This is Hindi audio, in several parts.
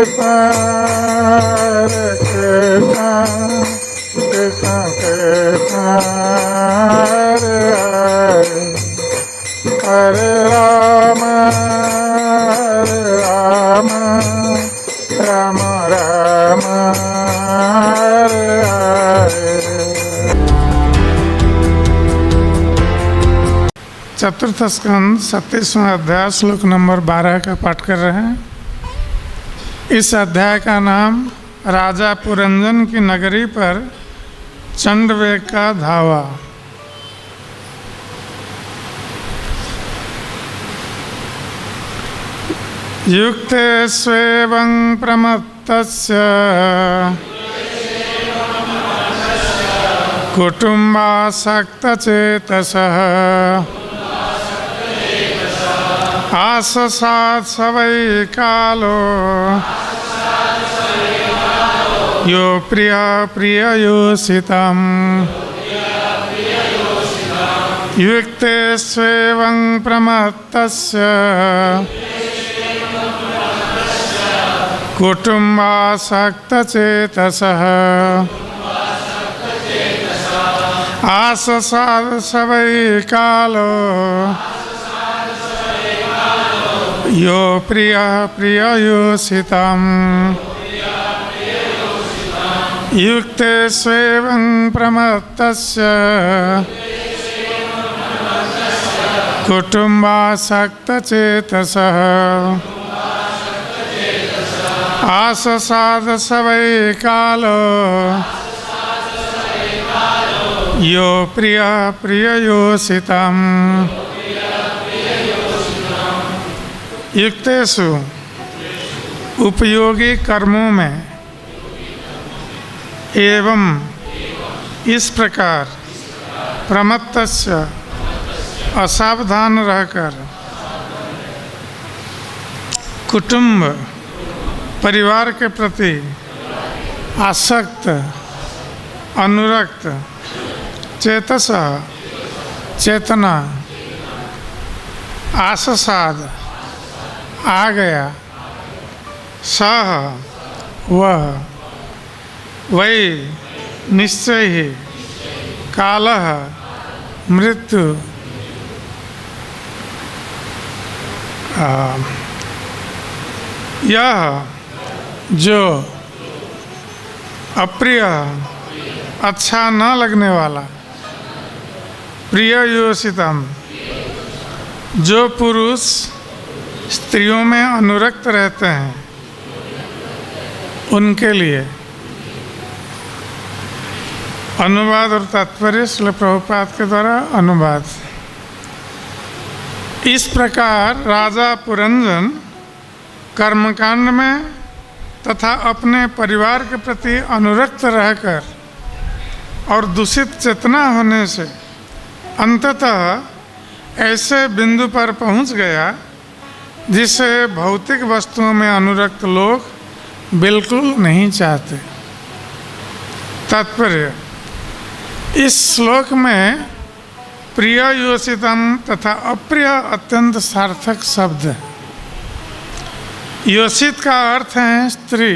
Hare Rama, Rama Rama, Hare Hare। चतुर्थ स्कंद 27वां अध्याय श्लोक नंबर 12 का पाठ कर रहे हैं। इस अध्याय का नाम राजा पुरंजन की नगरी पर चंडवेग का धावा। युक्ते स्वेवं प्रमत्तस्य कुटुम्बासक्तचेतसः आससात् स वै कालो यो प्रियः प्रिययोषितम् युक्ते स्वेवं प्रमत्तस्य कुटुम्बासक्तचेतसः आससात् स वै कालो यो प्रियः प्रिययोषितम् युक्ते स्वेवं प्रमत्तस्य कुटुम्बासक्तचेतसः आससाद स वै कालो यो प्रियः प्रिययोषितम् युक्तेषु उपयोगी कर्मों में एवं इस प्रकार प्रमत्तस्य असावधान रहकर कुटुंब परिवार के प्रति आसक्त अनुरक्त चेतस चेतना आससाद आ गया सह वह वै निश्चय ही कालः मृत्यु यह जो अप्रिय अच्छा न लगने वाला प्रिययोषितम जो पुरुष स्त्रियों में अनुरक्त रहते हैं उनके लिए। अनुवाद और तात्पर्य श्रील प्रभुपाद के द्वारा अनुवाद। इस प्रकार राजा पुरंजन कर्मकांड में तथा अपने परिवार के प्रति अनुरक्त रहकर और दूषित चेतना होने से अंततः ऐसे बिंदु पर पहुंच गया जिसे भौतिक वस्तुओं में अनुरक्त लोग बिल्कुल नहीं चाहते। तात्पर्य इस श्लोक में प्रिययोषितम तथा अप्रिय अत्यंत सार्थक शब्द है। योषित का अर्थ है स्त्री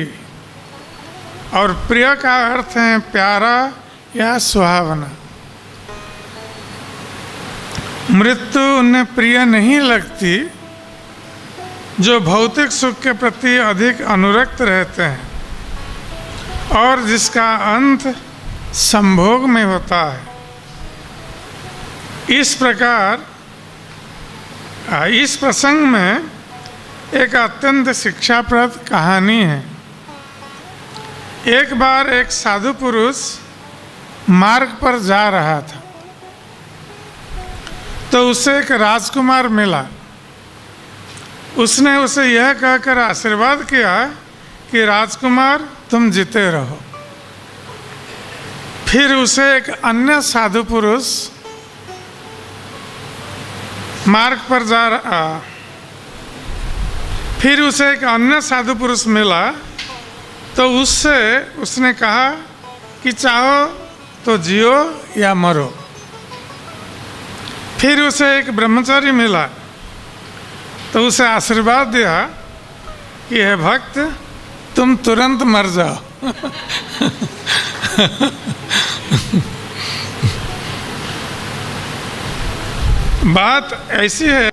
और प्रिय का अर्थ है प्यारा या सुहावना। मृत्यु उन्हें प्रिय नहीं लगती जो भौतिक सुख के प्रति अधिक अनुरक्त रहते हैं और जिसका अंत संभोग में होता है। इस प्रकार इस प्रसंग में एक अत्यंत शिक्षाप्रद कहानी है। एक बार एक साधु पुरुष मार्ग पर जा रहा था तो उसे एक राजकुमार मिला। उसने उसे यह कहकर आशीर्वाद किया कि राजकुमार तुम जीते रहो। फिर उसे एक अन्य साधु पुरुष मार्ग पर जा रहा फिर उसे एक अन्य साधु पुरुष मिला तो उससे उसने कहा कि चाहो तो जियो या मरो। फिर उसे एक ब्रह्मचारी मिला तो उसे आशीर्वाद दिया कि हे भक्त तुम तुरंत मर जाओ। बात ऐसी है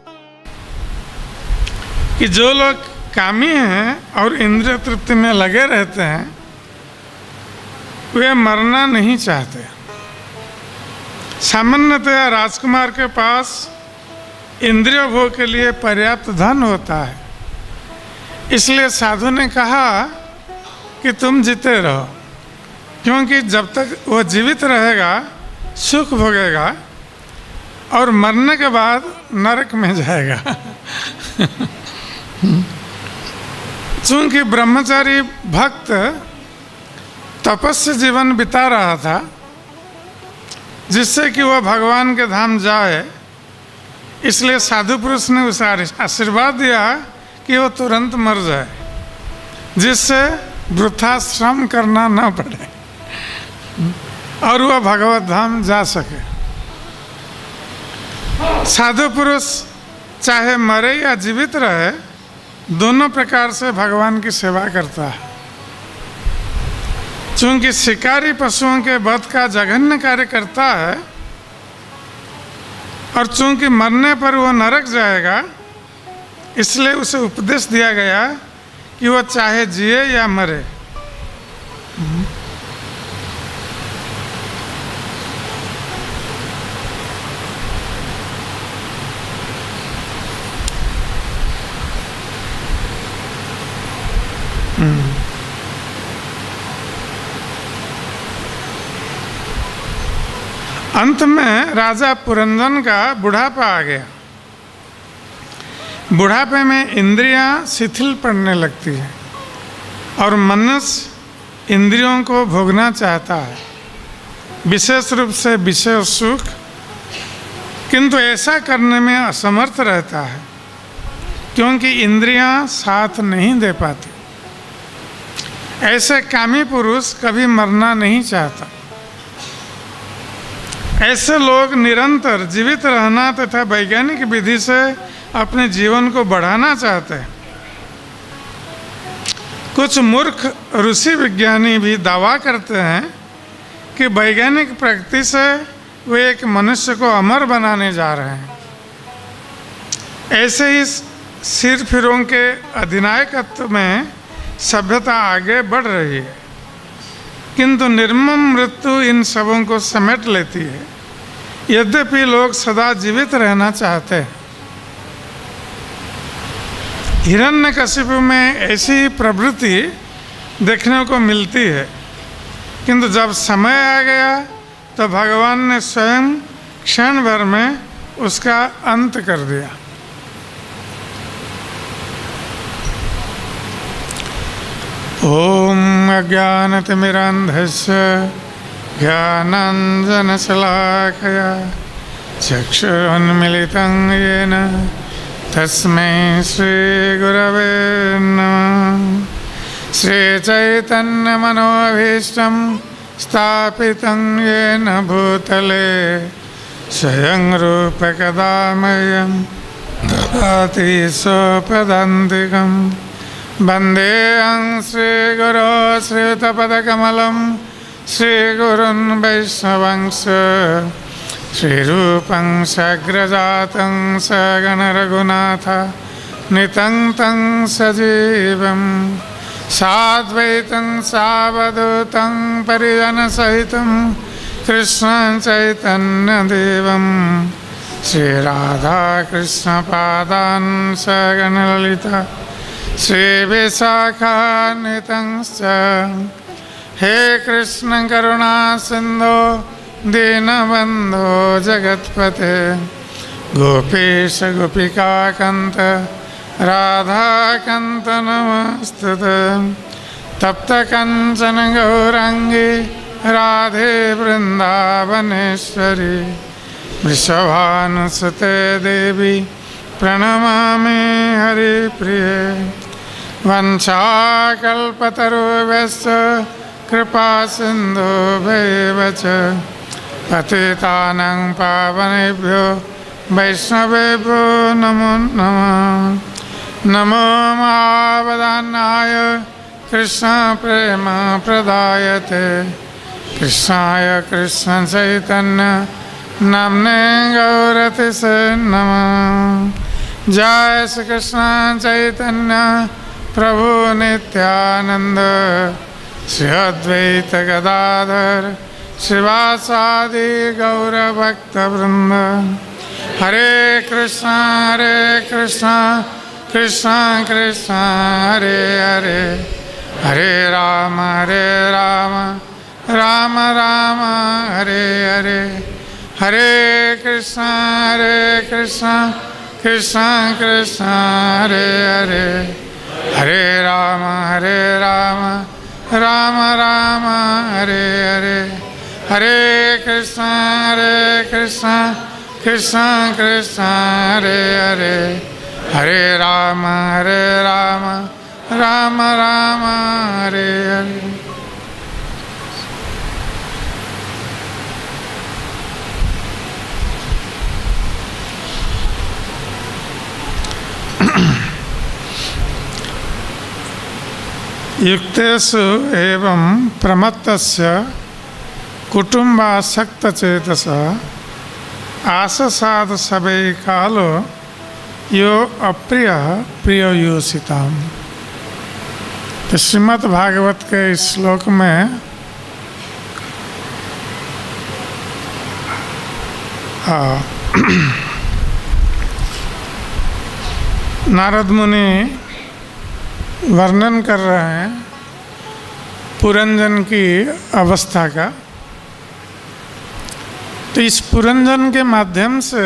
कि जो लोग कामी हैं और इंद्रिय तृप्ति में लगे रहते हैं वे मरना नहीं चाहते। सामान्यतया राजकुमार के पास इंद्रिय भोग के लिए पर्याप्त धन होता है, इसलिए साधु ने कहा कि तुम जीते रहो, क्योंकि जब तक वो जीवित रहेगा सुख भोगेगा और मरने के बाद नरक में जाएगा। चूंकि ब्रह्मचारी भक्त तपस्या जीवन बिता रहा था जिससे कि वह भगवान के धाम जाए, इसलिए साधु पुरुष ने उसे आशीर्वाद दिया कि वो तुरंत मर जाए, जिससे वृथा श्रम करना न पड़े और वह भगवत धाम जा सके। साधु पुरुष चाहे मरे या जीवित रहे, दोनों प्रकार से भगवान की सेवा करता है। चूंकि शिकारी पशुओं के वध का जघन्य कार्य करता है और चूंकि मरने पर वो नरक जाएगा, इसलिए उसे उपदेश दिया गया कि वो चाहे जिए या मरे। अंत में राजा पुरंजन का बुढ़ापा आ गया। बुढ़ापे में इंद्रियां शिथिल पड़ने लगती है और मनुष्य इंद्रियों को भोगना चाहता है, विशेष रूप से विषय सुख, किंतु ऐसा करने में असमर्थ रहता है क्योंकि इंद्रियां साथ नहीं दे पाती। ऐसे कामी पुरुष कभी मरना नहीं चाहता। ऐसे लोग निरंतर जीवित रहना तथा वैज्ञानिक विधि से अपने जीवन को बढ़ाना चाहते हैं। कुछ मूर्ख ऋषि विज्ञानी भी दावा करते हैं कि वैज्ञानिक प्रगति से वे एक मनुष्य को अमर बनाने जा रहे हैं। ऐसे ही सिरफिरों के अधिनायकत्व में सभ्यता आगे बढ़ रही है, किंतु निर्मम मृत्यु इन सबों को समेट लेती है। यद्यपि लोग सदा जीवित रहना चाहते हैं। हिरण्यकशिपु में ऐसी प्रवृत्ति देखने को मिलती है, किंतु जब समय आ गया तो भगवान ने स्वयं क्षण भर में उसका अंत कर दिया। ओम अज्ञानतिमिरान्धस्य ज्ञानाञ्जनशलाकया चक्षुरुन्मिलितं येन तस्मै श्रीगुरवे नमः। श्रीचैतन्यमनोभीष्टं स्थापितं येन भूतले स्वयं रूपकदा मह्यं ददाति स्वपदान्तिकम्। वन्देऽहं श्रीगुरो श्रीयुतपदकमलं श्रीगुरुन् वैष्णवंश श्रीरूपं सग्रजातं सगणरघुनाथ नितं तं सजीवं साद्वैतं सावधूतं परिजनसहितं कृष्णं चैतन्यदेवं श्रीराधाकृष्णपादान् सगणललिता श्रीविशाखान्वितंश्च। हे कृष्ण करुणा सिन्धो दीनबन्धो जगत्पते गोपीश गोपिकान्त राधाकान्त नमस्तुते। तप्तकाञ्चन गौराङ्गी राधे वृन्दावनेश्वरी वृषभानुसुते देवी प्रणमामि हरिप्रिये। वंशाकल्पतरुभ्यश्च कृपा सिन्धुभ्येव च पतितानां पावनेभ्यो वैष्णवेभ्यो नमो नमः। नमो महावदान्याय कृष्ण प्रेम प्रदायते कृष्णाय कृष्ण चैतन्य नाम्ने गौरतिसे नमः। जय श्री कृष्ण चैतन्य प्रभु नित्यानंद श्री अद्वैत गदाधर श्रीवासादि गौरभक्तवृंद। हरे कृष्ण कृष्ण कृष्ण हरे हरे, हरे राम राम राम हरे हरे। हरे कृष्ण कृष्ण कृष्ण हरे हरे, हरे राम राम राम हरे हरे। हरे कृष्ण कृष्ण कृष्ण हरे हरे, हरे राम राम राम हरे हरे। युक्तेषु एवं प्रमत्तस्य कुटुम्बासक्तचेतसः आससाद सबै कालो यो अप्रिय प्रियोयोषिताम। तो श्रीमद् भागवत के इस श्लोक में नारद मुनि वर्णन कर रहे हैं पुरंजन की अवस्था का। तो इस पुरंजन के माध्यम से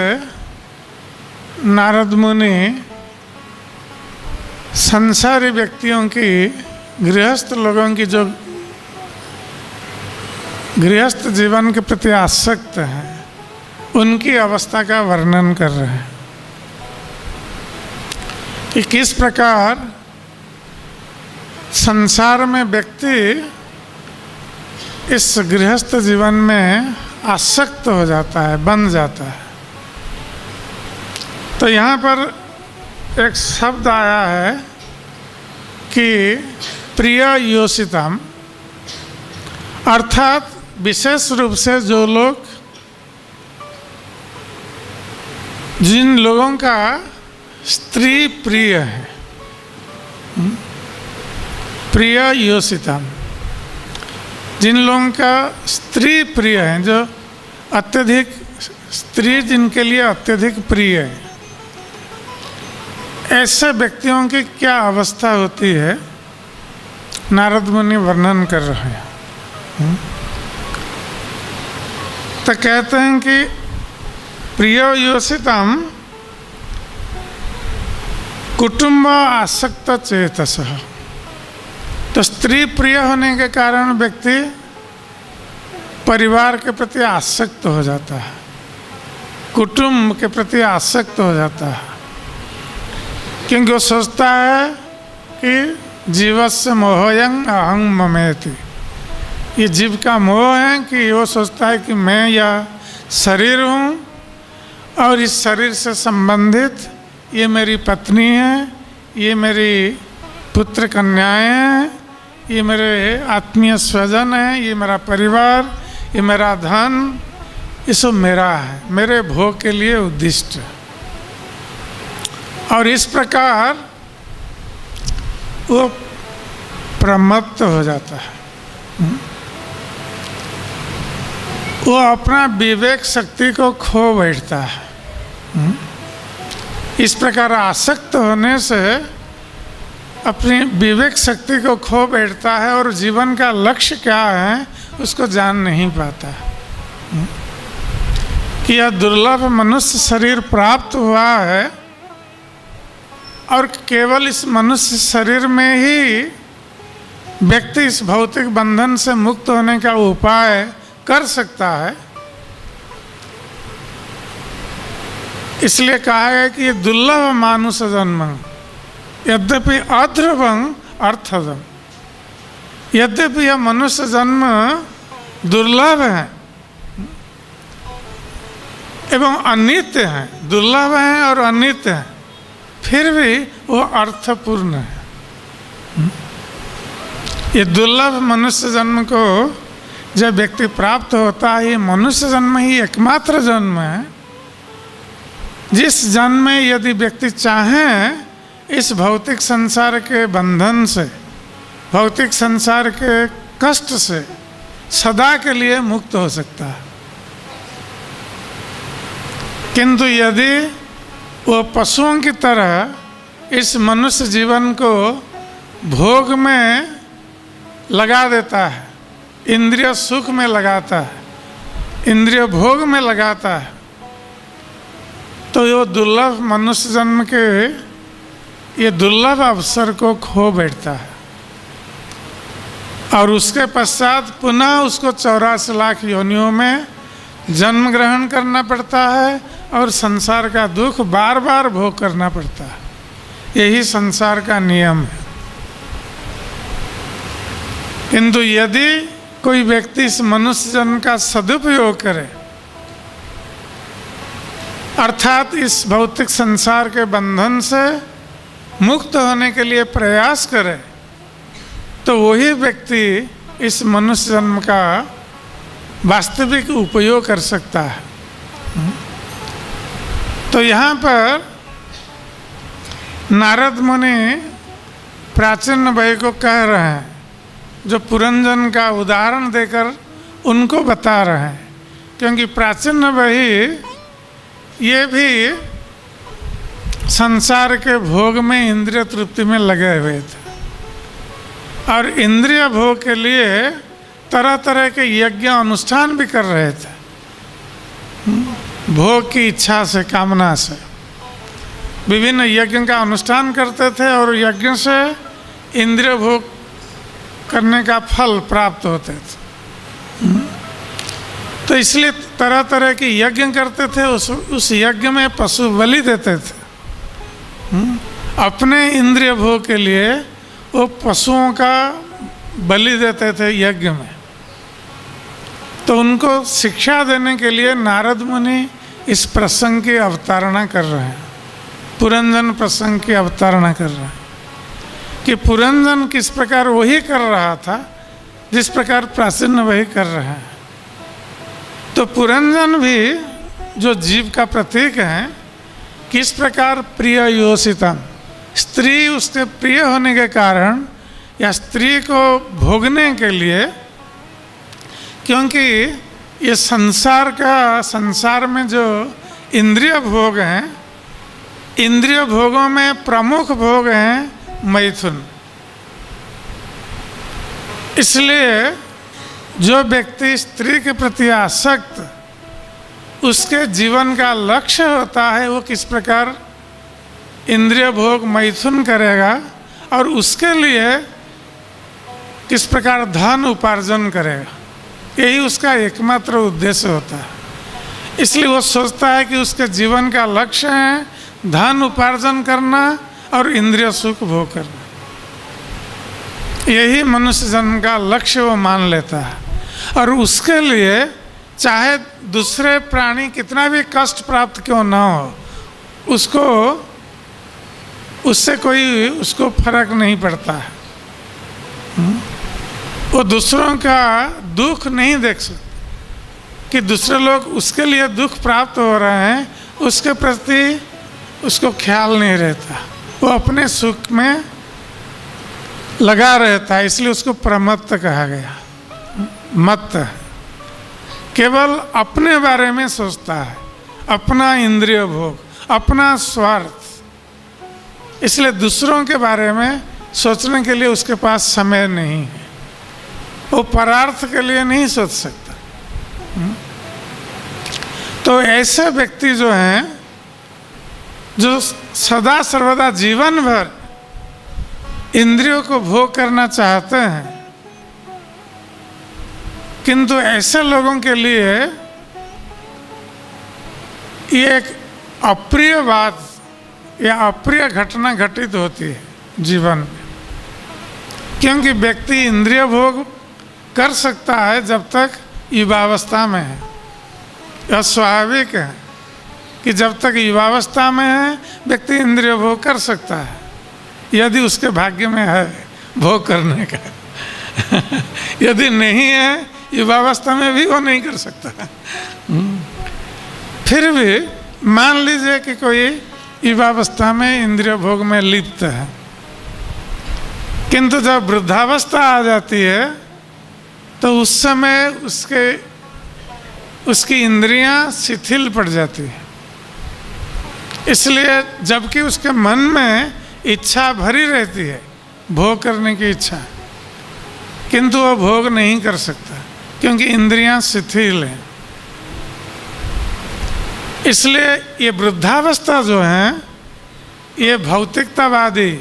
नारद मुनि संसारी व्यक्तियों की, गृहस्थ लोगों की जो गृहस्थ जीवन के प्रति आसक्त हैं, उनकी अवस्था का वर्णन कर रहे हैं कि किस प्रकार संसार में व्यक्ति इस गृहस्थ जीवन में आसक्त हो जाता है, बन जाता है। तो यहाँ पर एक शब्द आया है कि प्रिय योषितम, अर्थात विशेष रूप से जो लोग, जिन लोगों का स्त्री प्रिय है, प्रिय योषितम, जिन लोगों का स्त्री प्रिय है, जो अत्यधिक स्त्री जिनके लिए अत्यधिक प्रिय है, ऐसे व्यक्तियों की क्या अवस्था होती है नारद मुनि वर्णन कर रहे हैं। तो कहते हैं कि प्रिय योषितम कुटुंब आसक्त चेतसः। तो स्त्री प्रिय होने के कारण व्यक्ति परिवार के प्रति आसक्त हो जाता है, कुटुंब के प्रति आसक्त हो जाता है, क्योंकि वो सोचता है कि जीवस्य मोहयं अहं ममेति। ये जीव का मोह है कि वो सोचता है कि मैं या शरीर हूँ और इस शरीर से संबंधित ये मेरी पत्नी है, ये मेरी पुत्र कन्याएं हैं, ये मेरे आत्मीय स्वजन है, ये मेरा परिवार, ये मेरा धन, ये सब मेरा है, मेरे भोग के लिए उद्दिष्ट है। और इस प्रकार वो प्रमत्त हो जाता है, वो अपना विवेक शक्ति को खो बैठता है। इस प्रकार आसक्त होने से अपनी विवेक शक्ति को खो बैठता है और जीवन का लक्ष्य क्या है उसको जान नहीं पाता कि यह दुर्लभ मनुष्य शरीर प्राप्त हुआ है और केवल इस मनुष्य शरीर में ही व्यक्ति इस भौतिक बंधन से मुक्त होने का उपाय कर सकता है। इसलिए कहा है कि ये दुर्लभ मानुष जन्म, यद्यपि अध्रुवं अर्थदम। यद्यपि यह मनुष्य जन्म दुर्लभ है एवं अनित्य है, दुर्लभ है और अनित्य है, फिर भी वो अर्थपूर्ण है। ये दुर्लभ मनुष्य जन्म को जब व्यक्ति प्राप्त होता है, ये मनुष्य जन्म ही एकमात्र जन्म है जिस जन्म में यदि व्यक्ति चाहे इस भौतिक संसार के बंधन से, भौतिक संसार के कष्ट से सदा के लिए मुक्त हो सकता है। किंतु यदि वो पशुओं की तरह इस मनुष्य जीवन को भोग में लगा देता है, इंद्रिय सुख में लगाता है, इंद्रिय भोग में लगाता है, तो ये दुर्लभ मनुष्य जन्म के ये दुर्लभ अवसर को खो बैठता है और उसके पश्चात पुनः उसको 84 लाख योनियों में जन्म ग्रहण करना पड़ता है और संसार का दुख बार बार भोग करना पड़ता है। यही संसार का नियम है। किंतु यदि कोई व्यक्ति इस मनुष्य जन्म का सदुपयोग करे, अर्थात इस भौतिक संसार के बंधन से मुक्त होने के लिए प्रयास करे, तो वही व्यक्ति इस मनुष्य जन्म का वास्तविक उपयोग कर सकता है। तो यहाँ पर नारद मुनि प्राचीन भाई को कह रहे हैं, जो पुरंजन का उदाहरण देकर उनको बता रहे हैं, क्योंकि प्राचीन भाई ये भी संसार के भोग में, इंद्रिय तृप्ति में लगे हुए थे और इंद्रिय भोग के लिए तरह तरह के यज्ञ अनुष्ठान भी कर रहे थे, भोग की इच्छा से, कामना से विभिन्न यज्ञ का अनुष्ठान करते थे और यज्ञ से इंद्रिय भोग करने का फल प्राप्त होते थे। तो इसलिए तरह तरह के यज्ञ करते थे, उस यज्ञ में पशु बलि देते थे। अपने इंद्रिय भोग के लिए वो पशुओं का बलि देते थे यज्ञ में। तो उनको शिक्षा देने के लिए नारद मुनि इस प्रसंग की अवतारणा कर रहे हैं, पुरंजन प्रसंग की अवतारणा कर रहे हैं कि पुरंजन किस प्रकार वही कर रहा था जिस प्रकार प्राचीन वही कर रहे हैं। तो पुरंजन भी जो जीव का प्रतीक है, किस प्रकार प्रिय योषितम, स्त्री उसके प्रिय होने के कारण या स्त्री को भोगने के लिए, क्योंकि ये संसार में जो इंद्रिय भोग हैं, इंद्रिय भोगों में प्रमुख भोग हैं मैथुन। इसलिए जो व्यक्ति स्त्री के प्रति आसक्त, उसके जीवन का लक्ष्य होता है वो किस प्रकार इंद्रिय भोग मैथुन करेगा और उसके लिए किस प्रकार धन उपार्जन करेगा, यही उसका एकमात्र उद्देश्य होता है। इसलिए वो सोचता है कि उसके जीवन का लक्ष्य है धन उपार्जन करना और इंद्रिय सुख भोग करना, यही मनुष्य जन्म का लक्ष्य वो मान लेता है। और उसके लिए चाहे दूसरे प्राणी कितना भी कष्ट प्राप्त क्यों ना हो, उससे कोई उसको फर्क नहीं पड़ता है। वो दूसरों का दुख नहीं देख सकता कि दूसरे लोग उसके लिए दुख प्राप्त हो रहे हैं, उसके प्रति उसको ख्याल नहीं रहता, वो अपने सुख में लगा रहता है। इसलिए उसको प्रमत्त कहा गया, मत्त, केवल अपने बारे में सोचता है, अपना इंद्रिय भोग, अपना स्वार्थ। इसलिए दूसरों के बारे में सोचने के लिए उसके पास समय नहीं है, वो परार्थ के लिए नहीं सोच सकता। तो ऐसे व्यक्ति जो हैं, जो सदा सर्वदा जीवन भर इंद्रियों को भोग करना चाहते हैं, किंतु ऐसे लोगों के लिए ये एक अप्रिय बात या अप्रिय घटना घटित होती है जीवन में। क्योंकि व्यक्ति इंद्रिय भोग कर सकता है जब तक युवावस्था में है, यह स्वाभाविक है कि जब तक युवावस्था में है व्यक्ति इंद्रिय भोग कर सकता है, यदि उसके भाग्य में है भोग करने का। यदि नहीं है युवावस्था में भी वो नहीं कर सकता। फिर भी मान लीजिए कि कोई युवावस्था में इंद्रिय भोग में लिप्त है, किंतु जब वृद्धावस्था आ जाती है तो उस समय उसकी इंद्रियां शिथिल पड़ जाती है। इसलिए जबकि उसके मन में इच्छा भरी रहती है, भोग करने की इच्छा, किंतु वह भोग नहीं कर सकता क्योंकि इंद्रियां शिथिल हैं। इसलिए ये वृद्धावस्था जो है ये भौतिकतावादी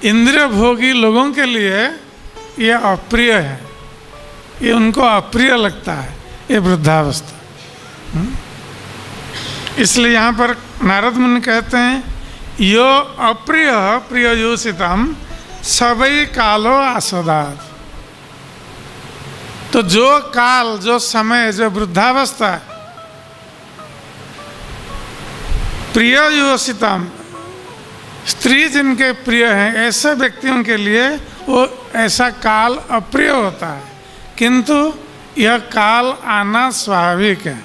इंद्रिय भोगी लोगों के लिए ये अप्रिय है, ये उनको अप्रिय लगता है ये वृद्धावस्था। इसलिए यहाँ पर नारद मुनि कहते हैं यो अप्रिय प्रियोषितम सवै कालो आसदात। तो जो काल, जो समय, जो वृद्धावस्था प्रियोषितम, स्त्री जिनके प्रिय हैं ऐसे व्यक्तियों के लिए वो ऐसा काल अप्रिय होता है, किंतु यह काल आना स्वाभाविक है।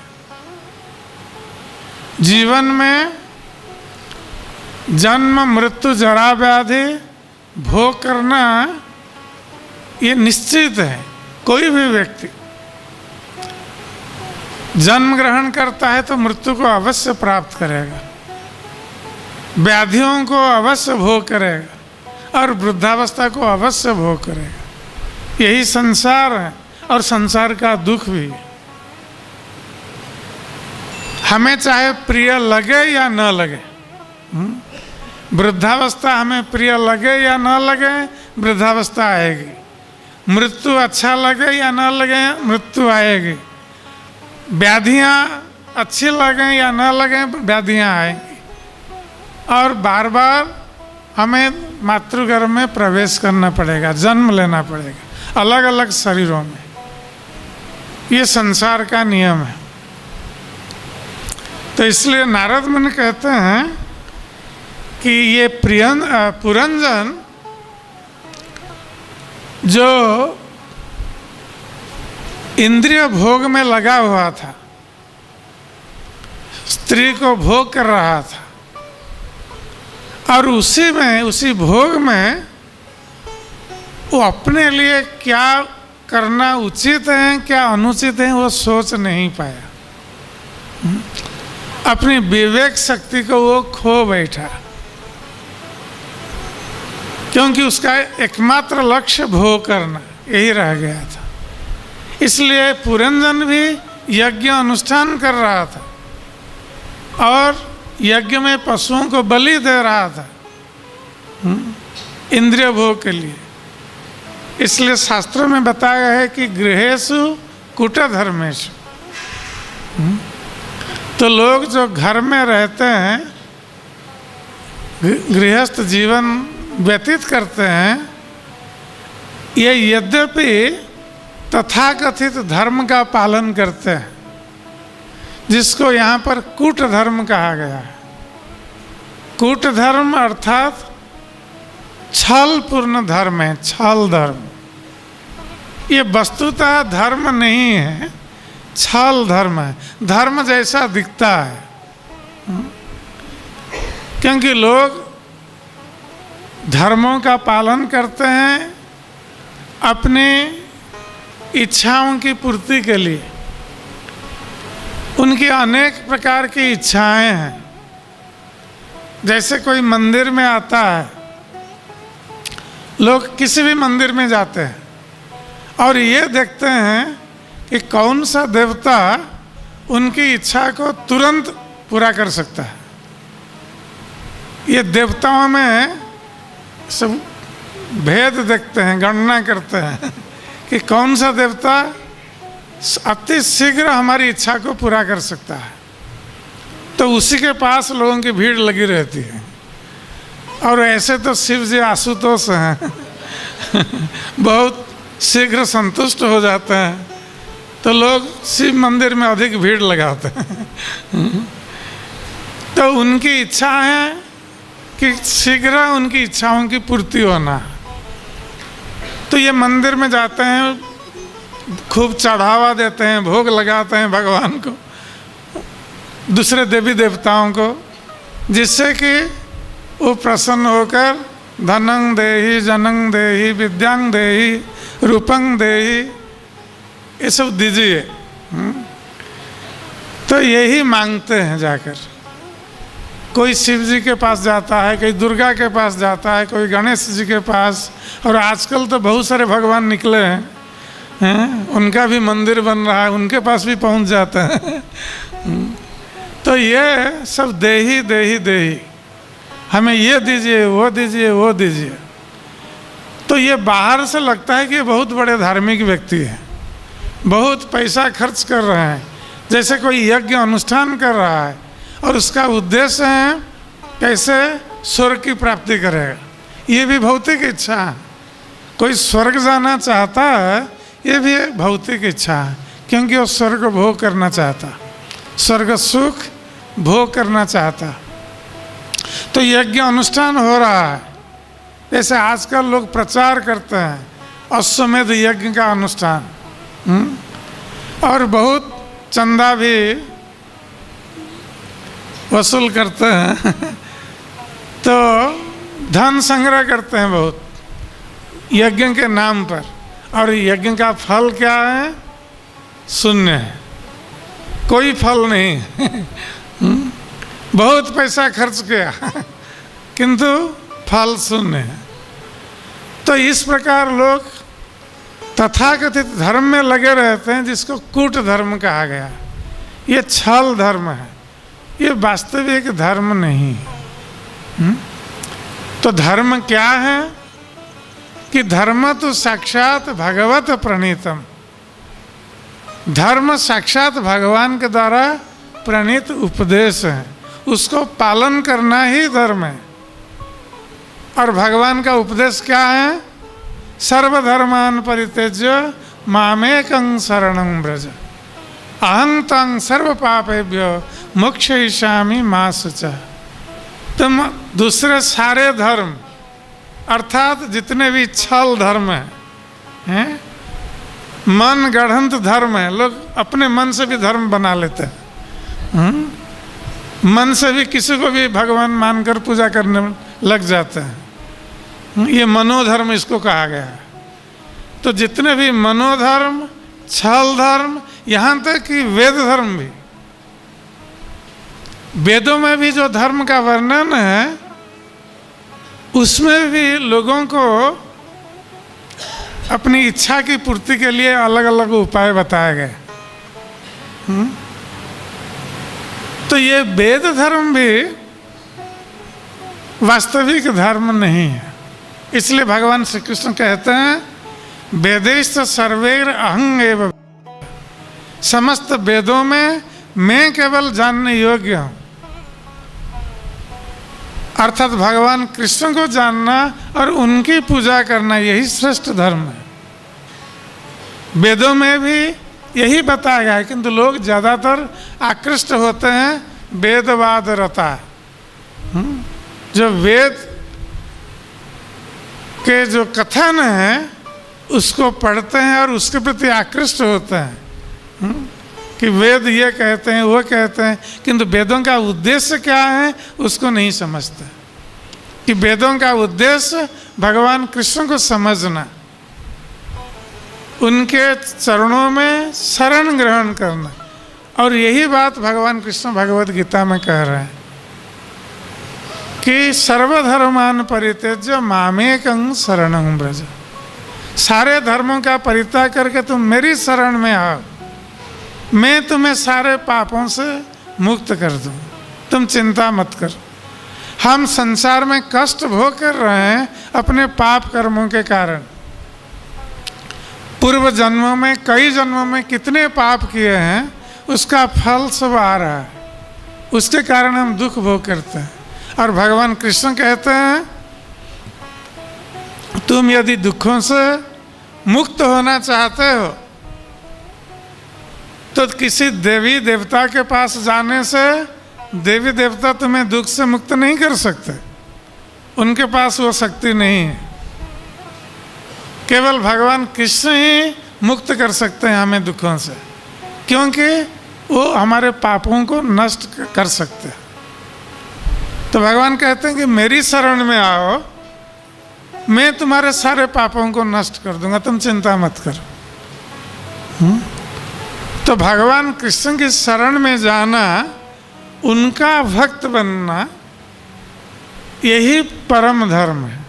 जीवन में जन्म मृत्यु जरा व्याधि भोग करना ये निश्चित है। कोई भी व्यक्ति जन्म ग्रहण करता है तो मृत्यु को अवश्य प्राप्त करेगा, व्याधियों को अवश्य भोग करेगा और वृद्धावस्था को अवश्य भोग करेगा। यही संसार है और संसार का दुख भी। हमें चाहे प्रिय लगे या न लगे, वृद्धावस्था हमें प्रिय लगे या न लगे, वृद्धावस्था आएगी। मृत्यु अच्छा लगे या न लगे, मृत्यु आएगी। व्याधियाँ अच्छी लगें या न लगें, व्याधियाँ आएंगी। और बार बार हमें मातृगर्भ में प्रवेश करना पड़ेगा, जन्म लेना पड़ेगा अलग अलग शरीरों में। ये संसार का नियम है। तो इसलिए नारद मुनि कहते हैं कि ये पुरंजन जो इंद्रिय भोग में लगा हुआ था, स्त्री को भोग कर रहा था, और उसी भोग में वो अपने लिए क्या करना उचित है क्या अनुचित है वो सोच नहीं पाया। अपनी विवेक शक्ति को वो खो बैठा, क्योंकि उसका एकमात्र लक्ष्य भोग करना यही रह गया था। इसलिए पुरंजन भी यज्ञ अनुष्ठान कर रहा था और यज्ञ में पशुओं को बलि दे रहा था इंद्रिय भोग के लिए। इसलिए शास्त्रों में बताया है कि गृहेषु कुटधर्मेषु, तो लोग जो घर में रहते हैं, गृहस्थ जीवन व्यतीत करते हैं, ये यद्यपि तथाकथित धर्म का पालन करते हैं, जिसको यहाँ पर कूट धर्म कहा गया है। कूट धर्म अर्थात छल पूर्ण धर्म है, छल धर्म। ये वस्तुतः धर्म नहीं है, छल धर्म है। धर्म जैसा दिखता है, क्योंकि लोग धर्मों का पालन करते हैं अपनी इच्छाओं की पूर्ति के लिए। उनकी अनेक प्रकार की इच्छाएं हैं। जैसे कोई मंदिर में आता है, लोग किसी भी मंदिर में जाते हैं और ये देखते हैं कि कौन सा देवता उनकी इच्छा को तुरंत पूरा कर सकता है। ये देवताओं में सब भेद देखते हैं, गणना करते हैं कि कौन सा देवता अति शीघ्र हमारी इच्छा को पूरा कर सकता है। तो उसी के पास लोगों की भीड़ लगी रहती है। और ऐसे तो शिव जी आशुतोष हैं बहुत शीघ्र संतुष्ट हो जाते हैं, तो लोग शिव मंदिर में अधिक भीड़ लगाते हैं। तो उनकी इच्छा है कि शीघ्र उनकी इच्छाओं की पूर्ति होना। तो ये मंदिर में जाते हैं, खूब चढ़ावा देते हैं, भोग लगाते हैं भगवान को, दूसरे देवी देवताओं को, जिससे कि वो प्रसन्न होकर धनं देहि जनं देहि विद्यांग देहि रूपं देहि ये सब दीजिए। तो यही मांगते हैं जाकर। कोई शिव जी के पास जाता है, कोई दुर्गा के पास जाता है, कोई गणेश जी के पास, और आजकल तो बहुत सारे भगवान निकले हैं, उनका भी मंदिर बन रहा है, उनके पास भी पहुंच जाता है। तो ये सब देही देही देही, हमें ये दीजिए, वो दीजिए, वो दीजिए। तो ये बाहर से लगता है कि ये बहुत बड़े धार्मिक व्यक्ति हैं, बहुत पैसा खर्च कर रहे हैं, जैसे कोई यज्ञ अनुष्ठान कर रहा है और उसका उद्देश्य है कैसे स्वर्ग की प्राप्ति करेगा। ये भी भौतिक इच्छा है। कोई स्वर्ग जाना चाहता है, ये भी भौतिक इच्छा है, क्योंकि वो स्वर्ग भोग करना चाहता, स्वर्ग सुख भोग करना चाहता। तो यज्ञ अनुष्ठान हो रहा है, जैसे आजकल लोग प्रचार करते हैं अश्वमेध यज्ञ का अनुष्ठान, और बहुत चंदा भी वसूल करते हैं। तो धन संग्रह करते हैं बहुत यज्ञ के नाम पर, और यज्ञ का फल क्या है? शून्य है, कोई फल नहीं। बहुत पैसा खर्च किया किंतु फल शून्य है। तो इस प्रकार लोग तथाकथित धर्म में लगे रहते हैं, जिसको कूट धर्म कहा गया। ये छल धर्म है, ये वास्तविक धर्म नहीं है। तो धर्म क्या है कि धर्म तो साक्षात भगवत प्रणीतम, धर्म साक्षात भगवान के द्वारा प्रणीत उपदेश है, उसको पालन करना ही धर्म है। और भगवान का उपदेश क्या है? सर्वधर्मान परित्यज्य मामेकं शरणं व्रज अहं तं सर्व पापेभ्यो मोक्षयिष्यामि मा शुचः। तुम दूसरे सारे धर्म अर्थात जितने भी छल धर्म हैं, मन गढ़ंत धर्म है, लोग अपने मन से भी धर्म बना लेते हैं, मन से भी किसी को भी भगवान मानकर पूजा करने लग जाते हैं। ये मनोधर्म इसको कहा गया है। तो जितने भी मनोधर्म, छल धर्म, यहाँ तक कि वेद धर्म भी, वेदों में भी जो धर्म का वर्णन है उसमें भी लोगों को अपनी इच्छा की पूर्ति के लिए अलग अलग उपाय बताए गए। तो ये वेद धर्म भी वास्तविक धर्म नहीं है। इसलिए भगवान श्री कृष्ण कहते हैं वेदैश्च सर्वैर अहं एव, समस्त वेदों में मैं केवल जानने योग्य हूँ। अर्थात भगवान कृष्ण को जानना और उनकी पूजा करना यही श्रेष्ठ धर्म है। वेदों में भी यही बताया गया है, किंतु लोग ज़्यादातर आकृष्ट होते हैं वेदवाद रता, जो वेद के जो कथन है उसको पढ़ते हैं और उसके प्रति आकृष्ट होते हैं कि वेद ये कहते हैं, वो कहते हैं, किंतु वेदों का उद्देश्य क्या है उसको नहीं समझते। कि वेदों का उद्देश्य भगवान कृष्ण को समझना, उनके चरणों में शरण ग्रहण करना। और यही बात भगवान कृष्ण भगवद गीता में कह रहे हैं कि सर्वधर्मान परित्यज्य मामेकं शरणं व्रज। सारे धर्मों का परित्याग करके तुम मेरी शरण में आओ, मैं तुम्हें सारे पापों से मुक्त कर दूं, तुम चिंता मत करो। हम संसार में कष्ट भोग कर रहे हैं अपने पाप कर्मों के कारण। पूर्व जन्मों में, कई जन्मों में कितने पाप किए हैं, उसका फल सब आ रहा है, उसके कारण हम दुख भोग करते हैं। और भगवान कृष्ण कहते हैं तुम यदि दुखों से मुक्त होना चाहते हो तो किसी देवी देवता के पास जाने से देवी देवता तुम्हें दुख से मुक्त नहीं कर सकते, उनके पास वो शक्ति नहीं है। केवल भगवान कृष्ण ही मुक्त कर सकते हैं हमें दुखों से, क्योंकि वो हमारे पापों को नष्ट कर सकते हैं। तो भगवान कहते हैं कि मेरी शरण में आओ, मैं तुम्हारे सारे पापों को नष्ट कर दूंगा, तुम चिंता मत करो। तो भगवान कृष्ण की शरण में जाना, उनका भक्त बनना, यही परम धर्म है।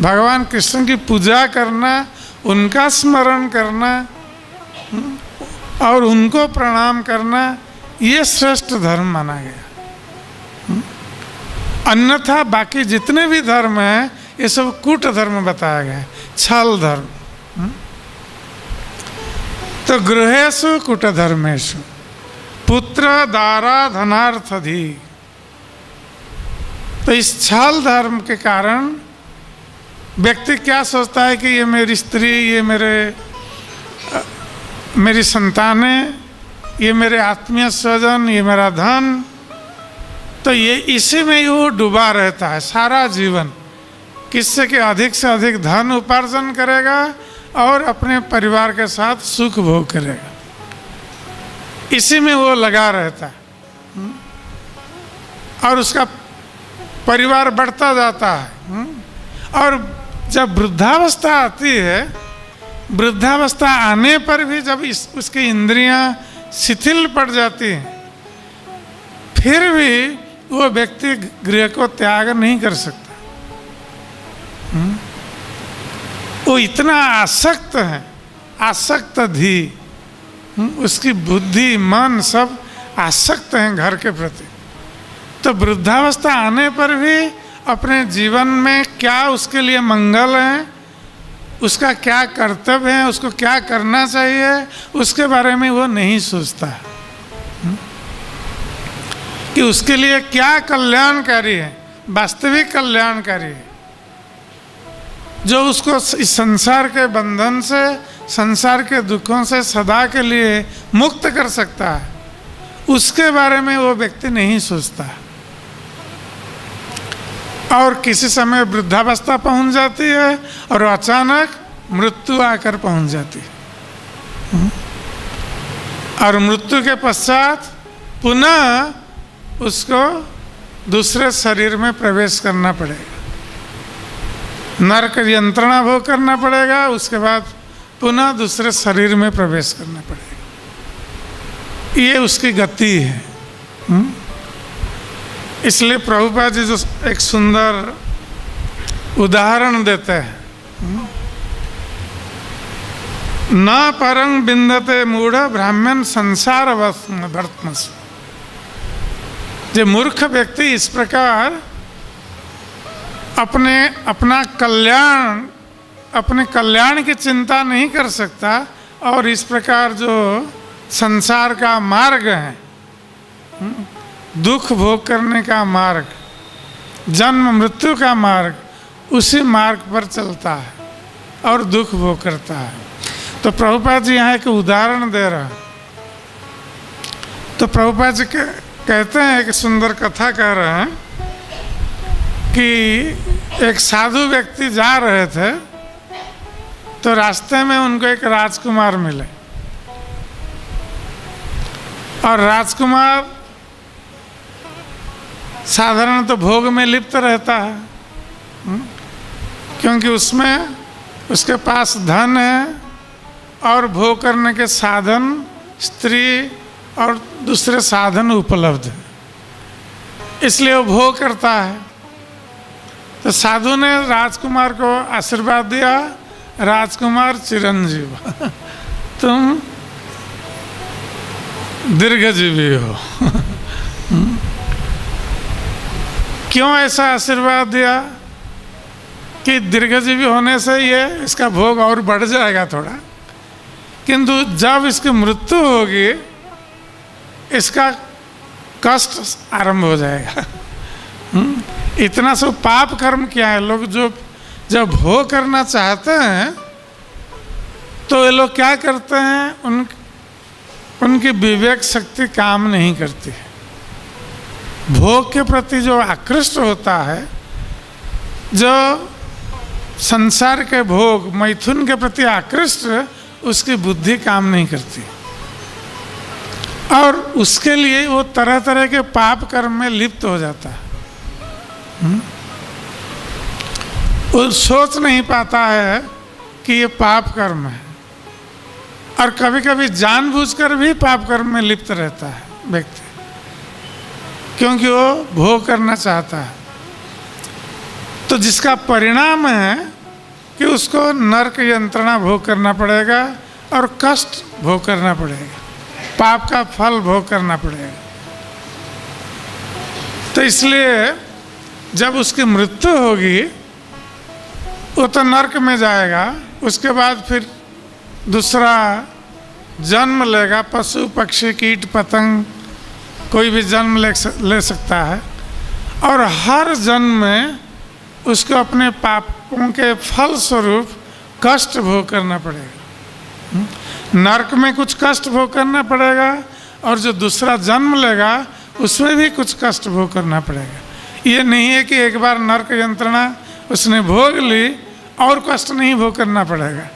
भगवान कृष्ण की पूजा करना, उनका स्मरण करना और उनको प्रणाम करना, ये श्रेष्ठ धर्म माना गया। अन्यथा बाकी जितने भी धर्म हैं, ये सब कूट धर्म बताया गया है, छल धर्म। तो गृहेषु कूट धर्मेषु पुत्र दारा धनार्थधि। तो इस छल धर्म के कारण व्यक्ति क्या सोचता है कि ये मेरी स्त्री, ये मेरी संतानें, ये मेरे आत्मीय स्वजन, ये मेरा धन, तो ये इसी में ही वो डूबा रहता है सारा जीवन। किससे कि अधिक से अधिक धन उपार्जन करेगा और अपने परिवार के साथ सुख भोग करेगा, इसी में वो लगा रहता है और उसका परिवार बढ़ता जाता है। और जब वृद्धावस्था आती है, वृद्धावस्था आने पर भी जब उसकी इंद्रियां शिथिल पड़ जाती हैं, फिर भी वो व्यक्ति गृह को त्याग नहीं कर सकता। वो इतना आसक्त है, आसक्त धी, उसकी बुद्धि मन सब आसक्त हैं घर के प्रति। तो वृद्धावस्था आने पर भी अपने जीवन में क्या उसके लिए मंगल है, उसका क्या कर्तव्य है, उसको क्या करना चाहिए, उसके बारे में वो नहीं सोचता कि उसके लिए क्या कल्याणकारी है, वास्तविक कल्याणकारी है, जो उसको इस संसार के बंधन से, संसार के दुखों से सदा के लिए मुक्त कर सकता है, उसके बारे में वो व्यक्ति नहीं सोचता। और किसी समय वृद्धावस्था पहुंच जाती है और अचानक मृत्यु आकर पहुंच जाती है, और मृत्यु के पश्चात पुनः उसको दूसरे शरीर में प्रवेश करना पड़ेगा, नरक यंत्रणा भोग करना पड़ेगा, उसके बाद पुनः दूसरे शरीर में प्रवेश करना पड़ेगा। ये उसकी गति है। इसलिए प्रभुपाद जी जो एक सुंदर उदाहरण देते हैं, न परं बिंदते मूढ़ ब्राह्मण संसार वर्तमस। जो मूर्ख व्यक्ति इस प्रकार अपना कल्याण, अपने कल्याण की चिंता नहीं कर सकता, और इस प्रकार जो संसार का मार्ग है, दुख भोग करने का मार्ग, जन्म मृत्यु का मार्ग, उसी मार्ग पर चलता है और दुख भोग करता है। तो प्रभुपाद जी यहाँ एक उदाहरण दे रहा है। तो प्रभुपाद जी कहते हैं, एक सुंदर कथा कह रहे हैं कि एक साधु व्यक्ति जा रहे थे, तो रास्ते में उनको एक राजकुमार मिले, और राजकुमार साधारण तो भोग में लिप्त रहता है, क्योंकि उसमें उसके पास धन है और भोग करने के साधन, स्त्री और दूसरे साधन उपलब्ध है, इसलिए वो भोग करता है। तो साधु ने राजकुमार को आशीर्वाद दिया, राजकुमार चिरंजीव, तुम दीर्घजीवी हो। क्यों ऐसा आशीर्वाद दिया? कि दीर्घजीवी होने से ये इसका भोग और बढ़ जाएगा थोड़ा, किंतु जब इसकी मृत्यु होगी इसका कष्ट आरंभ हो जाएगा। इतना सब पाप कर्म किया है लोग, जो जब भोग करना चाहते हैं तो ये लोग क्या करते हैं, उनकी विवेक शक्ति काम नहीं करती है। भोग के प्रति जो आकृष्ट होता है, जो संसार के भोग, मैथुन के प्रति आकृष्ट उसकी बुद्धि काम नहीं करती, और उसके लिए वो तरह तरह के पाप कर्म में लिप्त हो जाता है। वो सोच नहीं पाता है कि ये पाप कर्म है, और कभी कभी जानबूझकर भी पाप कर्म में लिप्त रहता है व्यक्ति, क्योंकि वो भोग करना चाहता है। तो जिसका परिणाम है कि उसको नरक यंत्रणा भोग करना पड़ेगा और कष्ट भोग करना पड़ेगा, पाप का फल भोग करना पड़ेगा। तो इसलिए जब उसकी मृत्यु होगी वो तो नरक में जाएगा, उसके बाद फिर दूसरा जन्म लेगा, पशु पक्षी कीट पतंग कोई भी जन्म ले सकता है, और हर जन्म में उसको अपने पापों के फल स्वरूप कष्ट भोग करना पड़ेगा। नरक में कुछ कष्ट भोग करना पड़ेगा, और जो दूसरा जन्म लेगा उसमें भी कुछ कष्ट भोग करना पड़ेगा। ये नहीं है कि एक बार नरक यंत्रणा उसने भोग ली और कष्ट नहीं भोग करना पड़ेगा,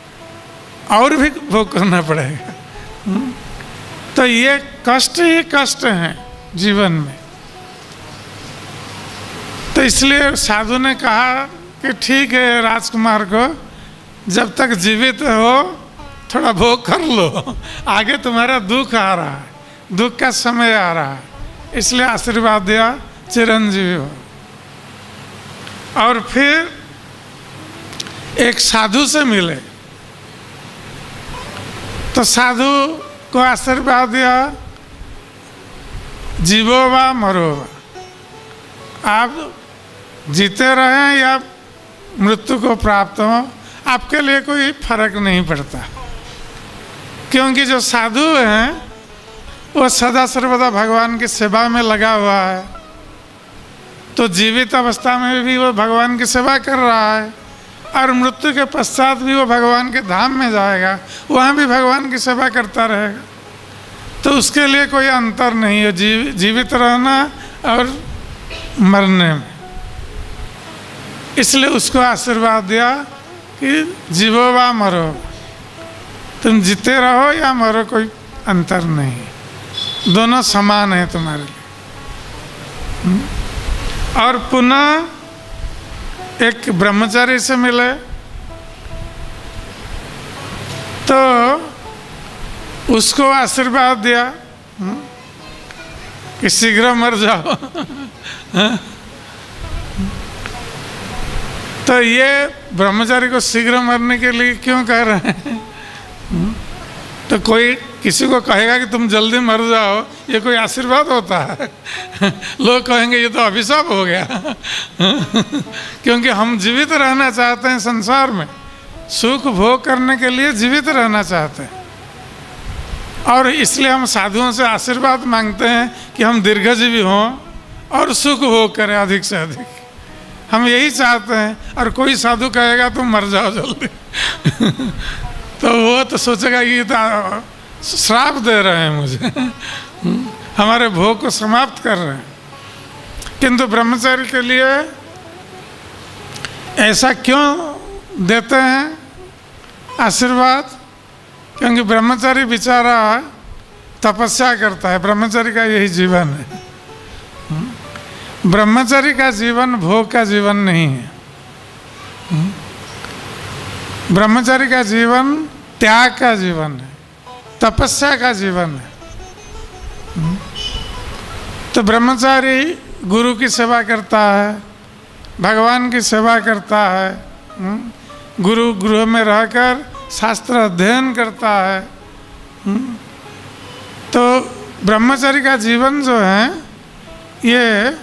और भी भोग करना पड़ेगा। तो ये कष्ट ही कष्ट हैं जीवन में। तो इसलिए साधु ने कहा कि ठीक है राजकुमार को, जब तक जीवित हो थोड़ा भोग कर लो, आगे तुम्हारा दुख आ रहा है, दुख का समय आ रहा है, इसलिए आशीर्वाद दिया चिरंजीवी हो। और फिर एक साधु से मिले, तो साधु को आशीर्वाद दिया, जीवो वा मरो वा, आप जीते रहें या मृत्यु को प्राप्त हो, आपके लिए कोई फर्क नहीं पड़ता, क्योंकि जो साधु हैं वो सदा सर्वदा भगवान की सेवा में लगा हुआ है। तो जीवित अवस्था में भी वो भगवान की सेवा कर रहा है, और मृत्यु के पश्चात भी वो भगवान के धाम में जाएगा, वहाँ भी भगवान की सेवा करता रहेगा। तो उसके लिए कोई अंतर नहीं है जीवित रहना और मरने में। इसलिए उसको आशीर्वाद दिया कि जीवो वा मरो, तुम जीते रहो या मरो, कोई अंतर नहीं, दोनों समान है तुम्हारे लिए। और पुनः एक ब्रह्मचारी से मिले, तो उसको आशीर्वाद दिया कि शीघ्र मर जाओ। तो ये ब्रह्मचारी को शीघ्र मरने के लिए क्यों कह रहे हैं? तो कोई किसी को कहेगा कि तुम जल्दी मर जाओ, ये कोई आशीर्वाद होता है? लोग कहेंगे ये तो अभिशाप हो गया। क्योंकि हम जीवित रहना चाहते हैं, संसार में सुख भोग करने के लिए जीवित रहना चाहते हैं, और इसलिए हम साधुओं से आशीर्वाद मांगते हैं कि हम दीर्घजीवी हों और सुख भोग करें अधिक से अधिक, हम यही चाहते हैं। और कोई साधु कहेगा तुम मर जाओ जल्दी तो वो तो सोचेगा ये तो श्राप दे रहे हैं मुझे, हमारे भोग को समाप्त कर रहे हैं। किंतु ब्रह्मचारी के लिए ऐसा क्यों देते हैं आशीर्वाद? क्योंकि ब्रह्मचारी बेचारा तपस्या करता है, ब्रह्मचारी का यही जीवन है। ब्रह्मचारी का जीवन भोग का जीवन नहीं है। ब्रह्मचारी का जीवन त्याग का जीवन है, तपस्या का जीवन है। तो ब्रह्मचारी गुरु की सेवा करता है, भगवान की सेवा करता है, गुरु गृह में रहकर शास्त्र अध्ययन करता है। तो ब्रह्मचारी का जीवन जो है ये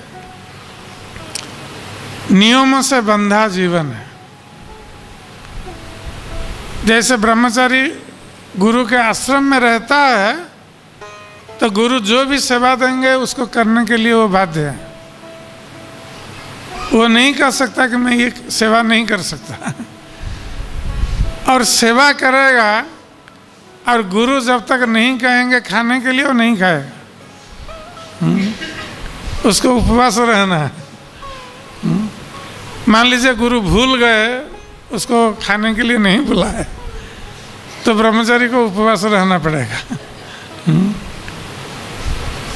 नियमों से बंधा जीवन है। जैसे ब्रह्मचारी गुरु के आश्रम में रहता है, तो गुरु जो भी सेवा देंगे उसको करने के लिए वो बाध्य है। वो नहीं कर सकता कि मैं ये सेवा नहीं कर सकता और सेवा करेगा, और गुरु जब तक नहीं कहेंगे खाने के लिए वो नहीं खाएगा, उसको उपवास रहना है। मान लीजिए गुरु भूल गए उसको खाने के लिए नहीं बुलाया, तो ब्रह्मचारी को उपवास रहना पड़ेगा।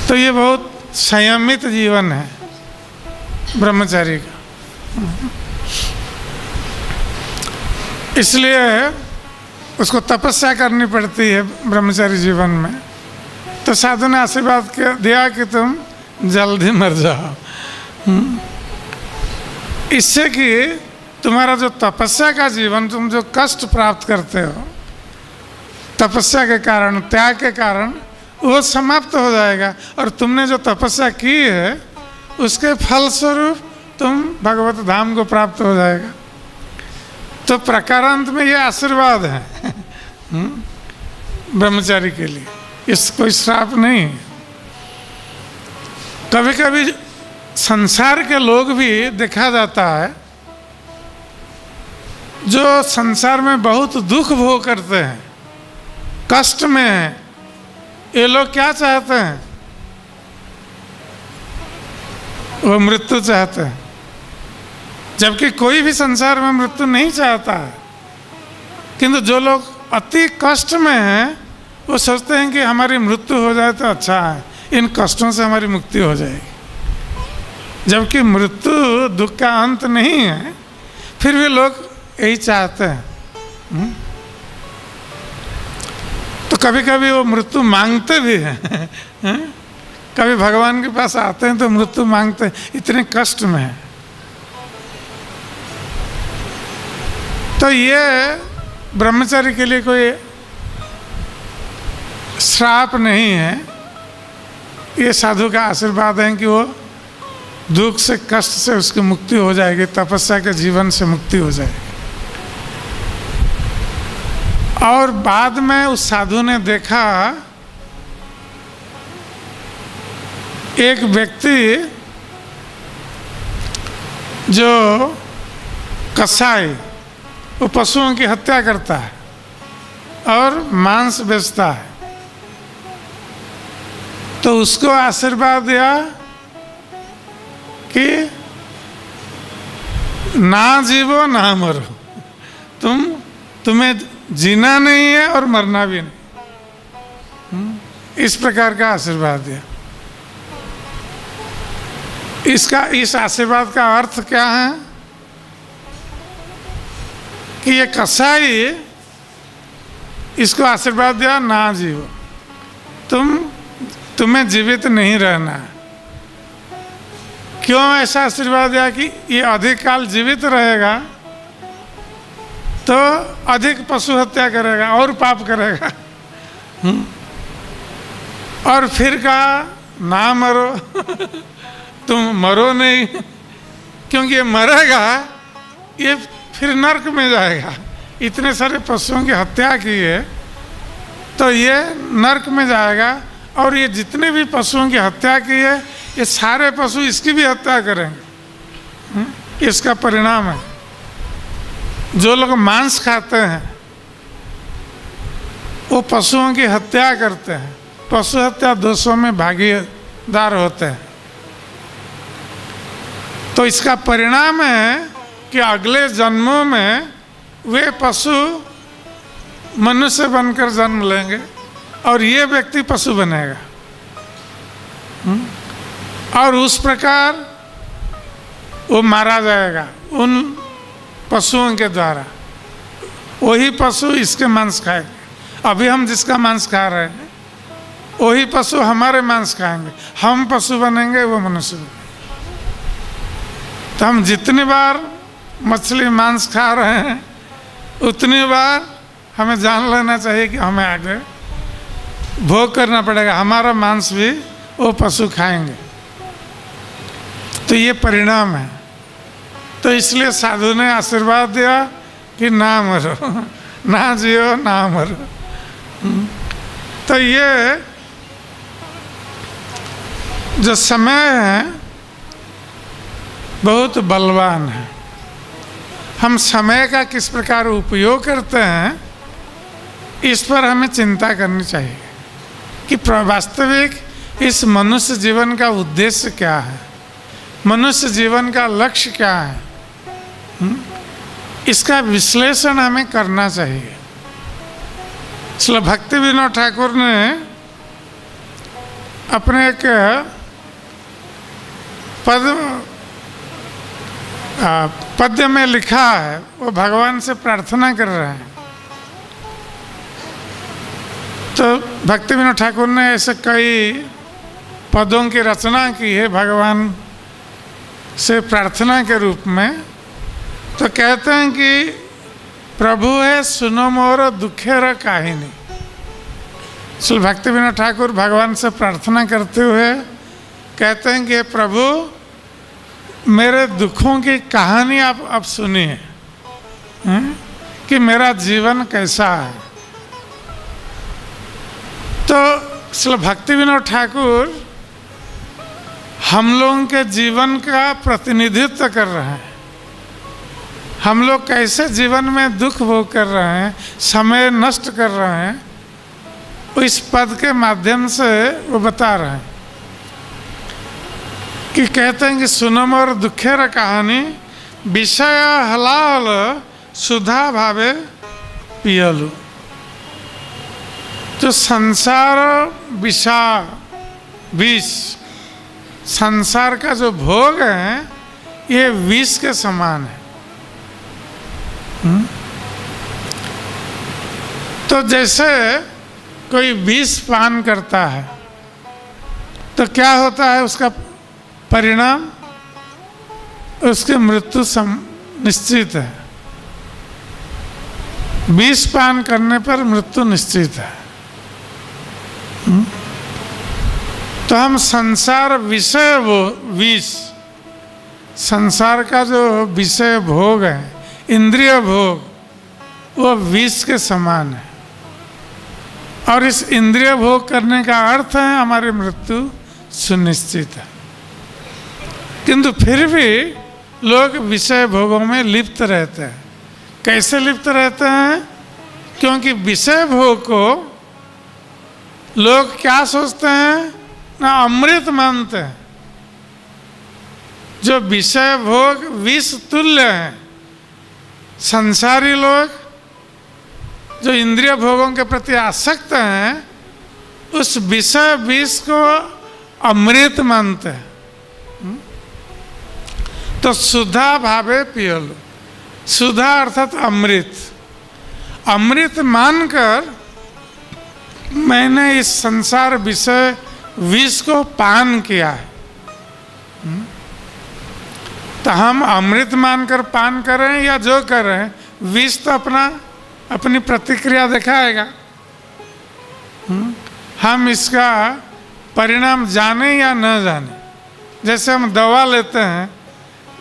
तो ये बहुत संयमित जीवन है ब्रह्मचारी का। इसलिए उसको तपस्या करनी पड़ती है ब्रह्मचारी जीवन में। तो साधु ने आशीर्वाद दिया कि तुम जल्दी मर जाओ, इससे कि तुम्हारा जो तपस्या का जीवन, तुम जो कष्ट प्राप्त करते हो तपस्या के कारण, त्याग के कारण, वो समाप्त हो जाएगा और तुमने जो तपस्या की है उसके फलस्वरूप तुम भगवत धाम को प्राप्त हो जाएगा। तो प्रकारांत में ये आशीर्वाद है ब्रह्मचारी के लिए, इस कोई श्राप नहीं। कभी कभी संसार के लोग भी देखा जाता है जो संसार में बहुत दुख भोग करते हैं, कष्ट में हैं, ये लोग क्या चाहते हैं? वो मृत्यु चाहते हैं, जबकि कोई भी संसार में मृत्यु नहीं चाहता है। किंतु जो लोग अति कष्ट में हैं वो सोचते हैं कि हमारी मृत्यु हो जाए तो अच्छा है, इन कष्टों से हमारी मुक्ति हो जाएगी। जबकि मृत्यु दुख का अंत नहीं है, फिर भी लोग यही चाहते हैं। तो कभी कभी वो मृत्यु मांगते भी हैं। कभी भगवान के पास आते हैं तो मृत्यु मांगते हैं, इतने कष्ट में है। तो ये ब्रह्मचारी के लिए कोई श्राप नहीं है, ये साधु का आशीर्वाद है कि वो दुख से, कष्ट से उसकी मुक्ति हो जाएगी, तपस्या के जीवन से मुक्ति हो जाएगी। और बाद में उस साधु ने देखा एक व्यक्ति जो कसाई, वो पशुओं की हत्या करता है और मांस बेचता है, तो उसको आशीर्वाद दिया कि ना जीवो ना मरो, तुम्हें जीना नहीं है और मरना भी नहीं। इस प्रकार का आशीर्वाद दिया। इस आशीर्वाद का अर्थ क्या है कि ये कसाई इसको आशीर्वाद दिया, ना जीवो, तुम्हें जीवित नहीं रहना है। क्यों ऐसा आशीर्वाद दिया कि ये अधिक काल जीवित रहेगा तो अधिक पशु हत्या करेगा और पाप करेगा। और फिर कहा ना मरो, तुम मरो नहीं, क्योंकि ये मरेगा ये फिर नरक में जाएगा। इतने सारे पशुओं की हत्या की है तो ये नरक में जाएगा, और ये जितने भी पशुओं की हत्या की है ये सारे पशु इसकी भी हत्या करेंगे। इसका परिणाम है। जो लोग मांस खाते हैं वो पशुओं की हत्या करते हैं, पशु हत्या दोषों में भागीदार होते हैं। तो इसका परिणाम है कि अगले जन्मों में वे पशु मनुष्य बनकर जन्म लेंगे और ये व्यक्ति पशु बनेगा। और उस प्रकार वो मारा जाएगा उन पशुओं के द्वारा। वही पशु इसके मांस खाएंगे। अभी हम जिसका मांस खा रहे हैं वही पशु हमारे मांस खाएंगे, हम पशु बनेंगे, वो मनुष्य बनेंगे। तो हम जितनी बार मछली मांस खा रहे हैं उतनी बार हमें जान लेना चाहिए कि हमें आगे भोग करना पड़ेगा, हमारा मांस भी वो पशु खाएंगे। तो ये परिणाम है। तो इसलिए साधु ने आशीर्वाद दिया कि ना मरो, ना जियो ना मरो। तो ये जो समय है बहुत बलवान है। हम समय का किस प्रकार उपयोग करते हैं इस पर हमें चिंता करनी चाहिए कि वास्तविक इस मनुष्य जीवन का उद्देश्य क्या है, मनुष्य जीवन का लक्ष्य क्या है। इसका विश्लेषण हमें करना चाहिए। इसलिए भक्ति विनोद ठाकुर ने अपने एक पद्य में लिखा है, वो भगवान से प्रार्थना कर रहे हैं। तो भक्ति विनोद ठाकुर ने ऐसे कई पदों की रचना की है भगवान से प्रार्थना के रूप में। तो कहते हैं कि प्रभु है सुनो मोर दुखेर काहिनी। श्री भक्ति विनोद ठाकुर भगवान से प्रार्थना करते हुए कहते हैं कि प्रभु मेरे दुखों की कहानी आप सुनिए कि मेरा जीवन कैसा है। तो श्री भक्ति विनोद ठाकुर हम लोगों के जीवन का प्रतिनिधित्व कर रहे हैं। हम लोग कैसे जीवन में दुख भोग कर रहे हैं, समय नष्ट कर रहे हैं, इस पद के माध्यम से वो बता रहे हैं कि कहते हैं कि सुनो मोर दुखेर कहानी विषय हलाल सुधा भावे पियलु। तो संसार विष, संसार का जो भोग है ये विष के समान है। तो जैसे कोई विष पान करता है तो क्या होता है, उसका परिणाम उसकी मृत्यु निश्चित है। विष पान करने पर मृत्यु निश्चित है। तो हम संसार विषय विष, संसार का जो विषय भोग है, इंद्रिय भोग, वो विष के समान है। और इस इंद्रिय भोग करने का अर्थ है हमारी मृत्यु सुनिश्चित है। किंतु फिर भी लोग विषय भोगों में लिप्त रहते हैं। कैसे लिप्त रहते हैं? क्योंकि विषय भोग को लोग क्या सोचते हैं ना, अमृत मानते हैं। जो विषय भोग विष तुल्य है, संसारी लोग जो इंद्रिय भोगों के प्रति आसक्त हैं उस विषय विष को अमृत मानते हैं। तो सुधा भावे पियलु, सुधा अर्थात अमृत, अमृत मानकर मैंने इस संसार विषय विष को पान किया है। तो हम अमृत मानकर पान करें या जो करें, विष तो अपनी प्रतिक्रिया दिखाएगा। हम इसका परिणाम जाने या न जाने, जैसे हम दवा लेते हैं,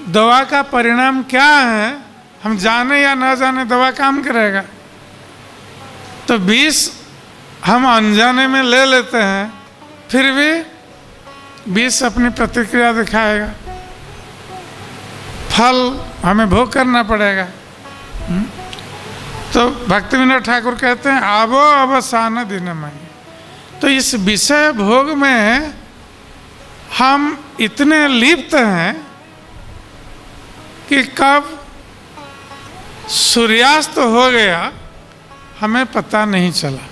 दवा का परिणाम क्या है हम जाने या न जाने दवा काम करेगा। तो विष हम अनजाने में ले लेते हैं, फिर भी विष अपनी प्रतिक्रिया दिखाएगा, फल हमें भोग करना पड़ेगा। तो भक्ति विनोद ठाकुर कहते हैं आवो अवसान दिनमय। तो इस विषय भोग में हम इतने लिप्त हैं कि कब सूर्यास्त हो गया हमें पता नहीं चला।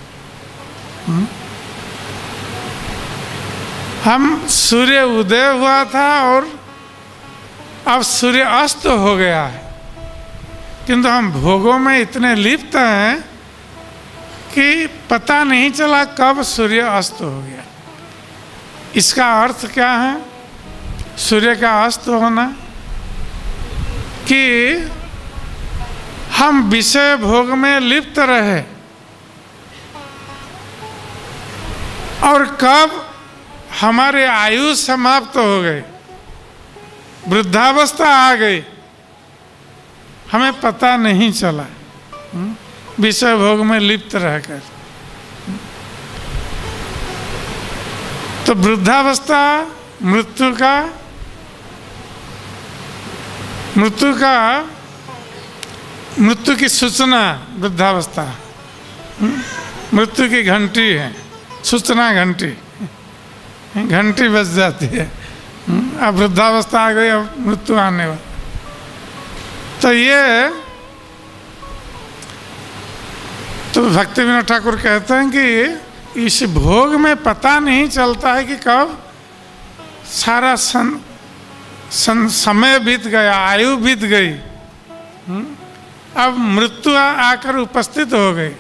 हम सूर्य उदय हुआ था और अब सूर्य अस्त हो गया है, किंतु हम भोगों में इतने लिप्त हैं कि पता नहीं चला कब सूर्य अस्त हो गया। इसका अर्थ क्या है सूर्य का अस्त होना? कि हम विषय भोग में लिप्त रहे और कब हमारे आयु समाप्त हो गई, वृद्धावस्था आ गई, हमें पता नहीं चला विषय भोग में लिप्त रहकर। तो वृद्धावस्था मृत्यु की सूचना, वृद्धावस्था मृत्यु की घंटी है, सूचना घंटी, घंटी बज जाती है। अब वृद्धावस्था आ गई, अब मृत्यु आने वाली। तो ये तो भक्ति विनोद ठाकुर कहते हैं कि इस भोग में पता नहीं चलता है कि कब सारा समय बीत गया, आयु बीत गई, अब मृत्यु आकर उपस्थित हो गई,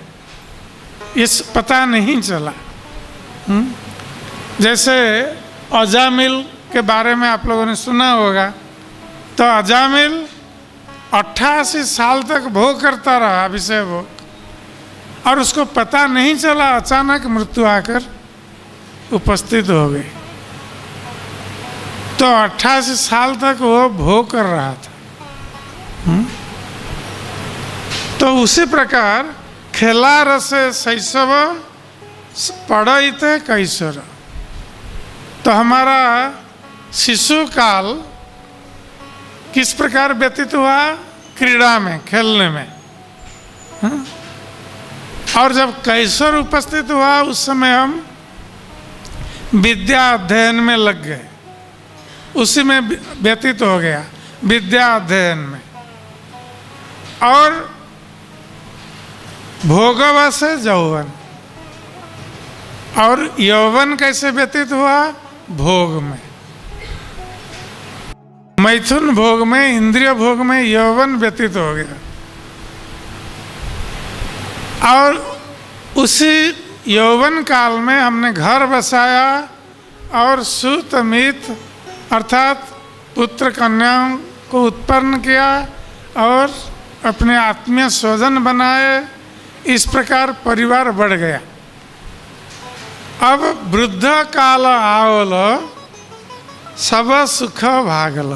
इस पता नहीं चला। जैसे अजामिल के बारे में आप लोगों ने सुना होगा, तो अजामिल 88 साल तक भोग करता रहा, विषय भोग, और उसको पता नहीं चला, अचानक मृत्यु आकर उपस्थित हो गई। तो 88 साल तक वो भोग कर रहा था। तो उसी प्रकार खेला रसे शैशव पढ़ते कैशोर, तो हमारा शिशु काल किस प्रकार व्यतीत हुआ? क्रीड़ा में, खेलने में। और जब कैशोर उपस्थित हुआ उस समय हम विद्या अध्ययन में लग गए, उसी में व्यतीत हो गया, विद्या अध्ययन में। और भोगवा से यौवन, और यौवन कैसे व्यतीत हुआ? भोग में, मैथुन भोग में, इंद्रिय भोग में यौवन व्यतीत हो गया। और उसी यौवन काल में हमने घर बसाया और सूत मित अर्थात पुत्र कन्याओं को उत्पन्न किया और अपने आत्मीय स्वजन बनाए। इस प्रकार परिवार बढ़ गया। अब वृद्ध काल आवल सब सुख भागल।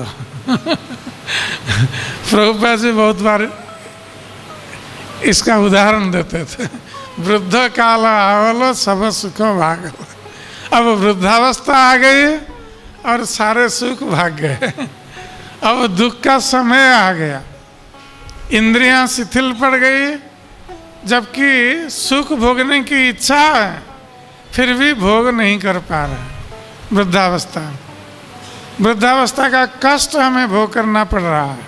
प्रभुपाद जी बहुत बार इसका उदाहरण देते थे, वृद्ध काल आवल सब सुख भागल। अब वृद्धावस्था आ गई और सारे सुख भाग गए। अब दुख का समय आ गया, इंद्रियां शिथिल पड़ गई, जबकि सुख भोगने की इच्छा है फिर भी भोग नहीं कर पा रहे। वृद्धावस्था का कष्ट हमें भोग करना पड़ रहा है।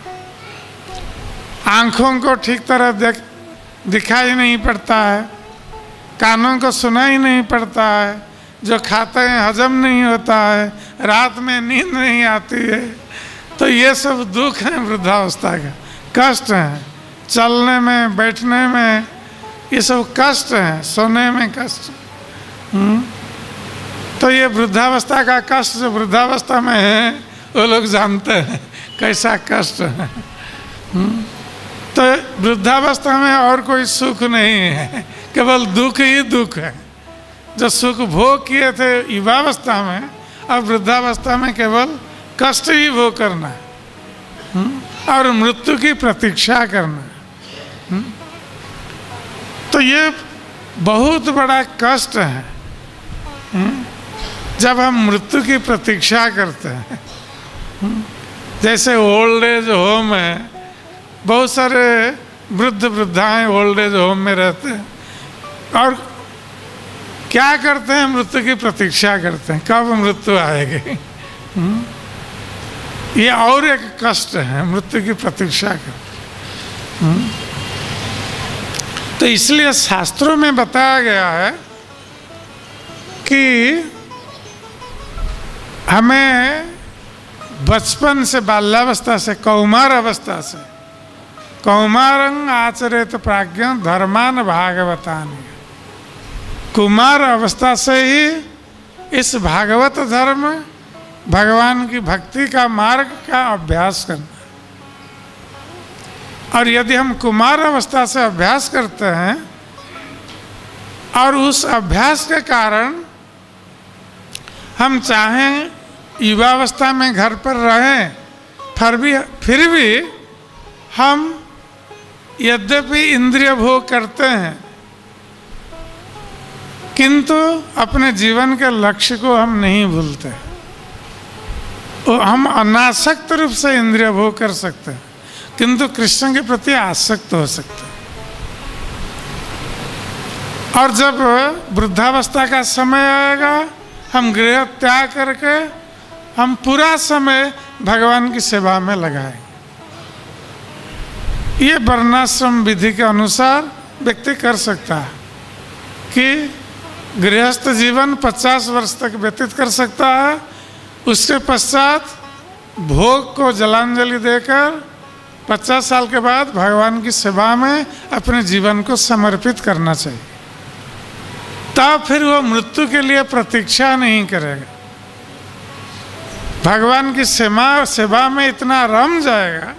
आँखों को ठीक तरह दिखाई नहीं पड़ता है, कानों को सुनाई नहीं पड़ता है, जो खाते हैं हजम नहीं होता है, रात में नींद नहीं आती है। तो ये सब दुख हैं वृद्धावस्था का, कष्ट हैं। चलने में, बैठने में ये सब कष्ट हैं, सोने में कष्ट। तो ये वृद्धावस्था का कष्ट जो वृद्धावस्था में है वो लोग जानते हैं कैसा कष्ट है। तो वृद्धावस्था में और कोई सुख नहीं है, केवल दुख ही दुख है। जो सुख भोग किए थे युवावस्था में, अब वृद्धावस्था में केवल कष्ट ही भोग करना है और मृत्यु की प्रतीक्षा करना है। तो ये बहुत बड़ा कष्ट है जब हम मृत्यु की प्रतीक्षा करते हैं। जैसे ओल्ड एज होम है, बहुत सारे वृद्ध वृद्धाएं ओल्ड एज होम में रहते हैं और क्या करते हैं? मृत्यु की प्रतीक्षा करते हैं, कब मृत्यु आएगी। ये और एक कष्ट है, मृत्यु की प्रतीक्षा कर। तो इसलिए शास्त्रों में बताया गया है कि हमें बचपन से, बाल्यावस्था से, कौमार अवस्था से, कौमारंग आचरित प्राज्ञ धर्मान भागवतानि, कुमार अवस्था से ही इस भागवत धर्म, भगवान की भक्ति का मार्ग का अभ्यास करना। और यदि हम कुमार अवस्था से अभ्यास करते हैं और उस अभ्यास के कारण हम चाहें युवावस्था में घर पर रहें, फिर भी हम यद्यपि इंद्रिय भोग करते हैं किंतु अपने जीवन के लक्ष्य को हम नहीं भूलते। हम अनासक्त रूप से इंद्रिय भोग कर सकते हैं किंतु कृष्ण के प्रति आसक्त हो सकते हैं। और जब वृद्धावस्था का समय आएगा, हम गृह त्याग करके हम पूरा समय भगवान की सेवा में लगाएंगे। ये वर्णाश्रम विधि के अनुसार व्यक्ति कर सकता है कि गृहस्थ जीवन 50 वर्ष तक व्यतीत कर सकता है, उसके पश्चात भोग को जलांजलि देकर 50 साल के बाद भगवान की सेवा में अपने जीवन को समर्पित करना चाहिए। तब फिर वो मृत्यु के लिए प्रतीक्षा नहीं करेगा, भगवान की सेवा में इतना रम जाएगा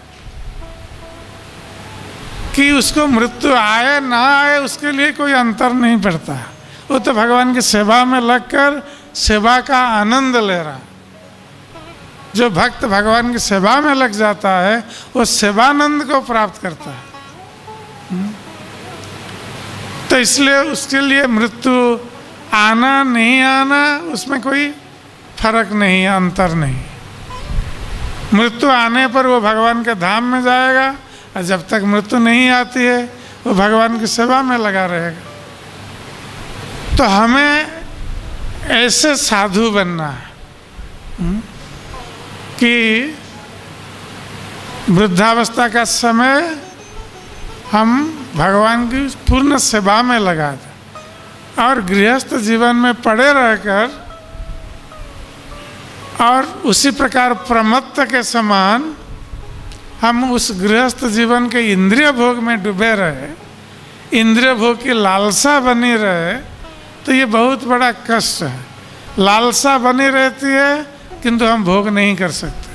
कि उसको मृत्यु आए ना आए उसके लिए कोई अंतर नहीं पड़ता। वो तो भगवान की सेवा में लगकर सेवा का आनंद ले रहा है। जो भक्त भगवान की सेवा में लग जाता है वो सेवानंद को प्राप्त करता है। तो इसलिए उसके लिए मृत्यु आना नहीं आना उसमें कोई फर्क नहीं, अंतर नहीं। मृत्यु आने पर वो भगवान के धाम में जाएगा, और जब तक मृत्यु नहीं आती है वो भगवान की सेवा में लगा रहेगा। तो हमें ऐसे साधु बनना है कि वृद्धावस्था का समय हम भगवान की पूर्ण सेवा में लगा दें, और गृहस्थ जीवन में पड़े रहकर और उसी प्रकार प्रमत्त के समान हम उस गृहस्थ जीवन के इंद्रिय भोग में डूबे रहे, इंद्रिय भोग की लालसा बनी रहे, तो ये बहुत बड़ा कष्ट है। लालसा बनी रहती है किंतु हम भोग नहीं कर सकते।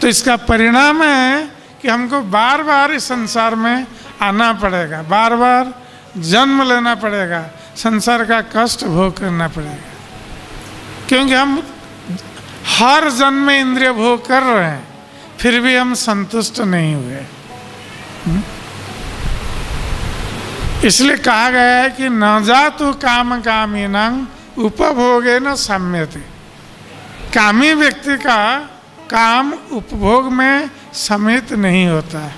तो इसका परिणाम है कि हमको बार बार इस संसार में आना पड़ेगा, बार बार जन्म लेना पड़ेगा, संसार का कष्ट भोग करना पड़ेगा, क्योंकि हम हर जन्म में इंद्रिय भोग कर रहे हैं, फिर भी हम संतुष्ट नहीं हुए। इसलिए कहा गया है कि न जातु काम कामीनां उपभोगे न सम्यते। कामी व्यक्ति का काम उपभोग में समित नहीं होता है।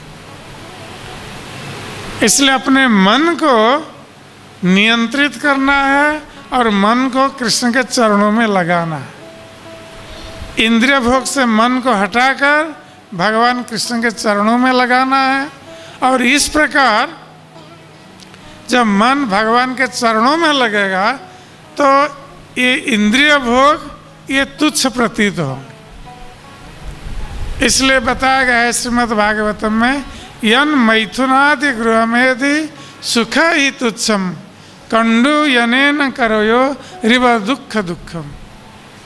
इसलिए अपने मन को नियंत्रित करना है और मन को कृष्ण के चरणों में लगाना है। इंद्रिय भोग से मन को हटाकर भगवान कृष्ण के चरणों में लगाना है, और इस प्रकार जब मन भगवान के चरणों में लगेगा तो ये इंद्रिय भोग ये तुच्छ प्रतीत होंगे। इसलिए बताया गया है श्रीमद् भागवतम में, यन मैथुनादि गृहमेधि सुख ही तुच्छम कंडु यनेन करोयो रिव दुख दुखम।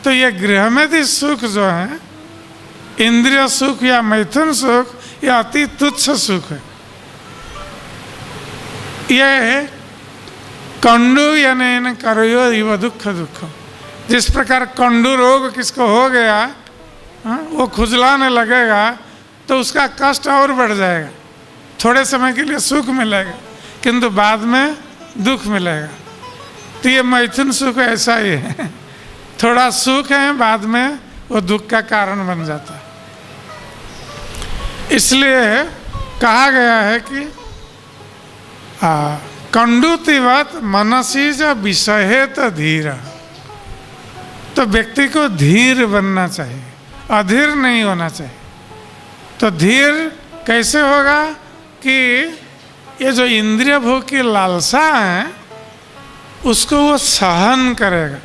तो ये गृहमेधि सुख जो है, इंद्रिय सुख या मैथुन सुख, यह अति तुच्छ सुख है। ये कंडु यनेन करोयो रिव दुख दुखम। जिस प्रकार कंडू रोग किसको हो गया, वो खुजलाने लगेगा तो उसका कष्ट और बढ़ जाएगा। थोड़े समय के लिए सुख मिलेगा किंतु बाद में दुख मिलेगा। तो ये मैथुन सुख ऐसा ही है, थोड़ा सुख है बाद में वो दुख का कारण बन जाता है। इसलिए कहा गया है कि कंडुतिवत मनसी ज विषहेत धीर। तो व्यक्ति को धीर बनना चाहिए, अधीर नहीं होना चाहिए। तो धीर कैसे होगा कि ये जो इंद्रिय भोग की लालसा है उसको वो सहन करेगा,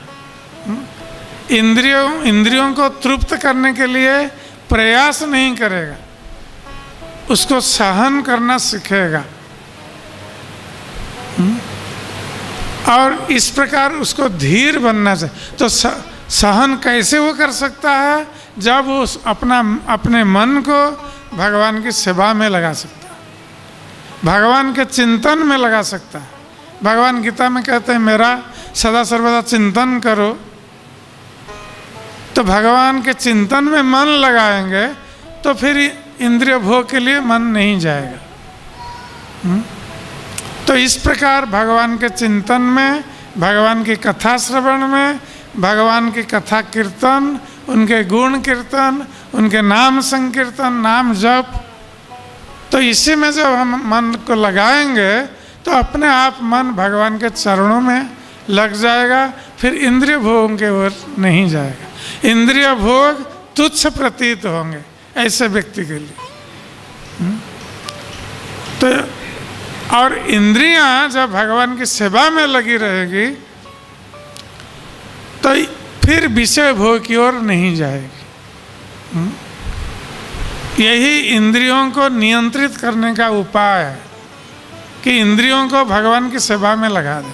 इंद्रियों को तृप्त करने के लिए प्रयास नहीं करेगा, उसको सहन करना सीखेगा। और इस प्रकार उसको धीर बनना चाहिए। तो सहन कैसे वो कर सकता है, जब वो अपने मन को भगवान की सेवा में लगा सकता है, भगवान के चिंतन में लगा सकता है। भगवान गीता में कहते हैं मेरा सदा सर्वदा चिंतन करो। तो भगवान के चिंतन में मन लगाएंगे तो फिर इंद्रिय भोग के लिए मन नहीं जाएगा। तो इस प्रकार भगवान के चिंतन में, भगवान की कथा श्रवण में, भगवान की कथा कीर्तन, उनके गुण कीर्तन, उनके नाम संकीर्तन, नाम जप, तो इसी में जब हम मन को लगाएंगे तो अपने आप मन भगवान के चरणों में लग जाएगा, फिर इंद्रिय भोगों के ओर नहीं जाएगा। इंद्रिय भोग तुच्छ प्रतीत होंगे ऐसे व्यक्ति के लिए। तो और इंद्रियां जब भगवान की सेवा में लगी रहेगी तो फिर विषय भोग की ओर नहीं जाएगी। यही इंद्रियों को नियंत्रित करने का उपाय है कि इंद्रियों को भगवान की सेवा में लगा दे।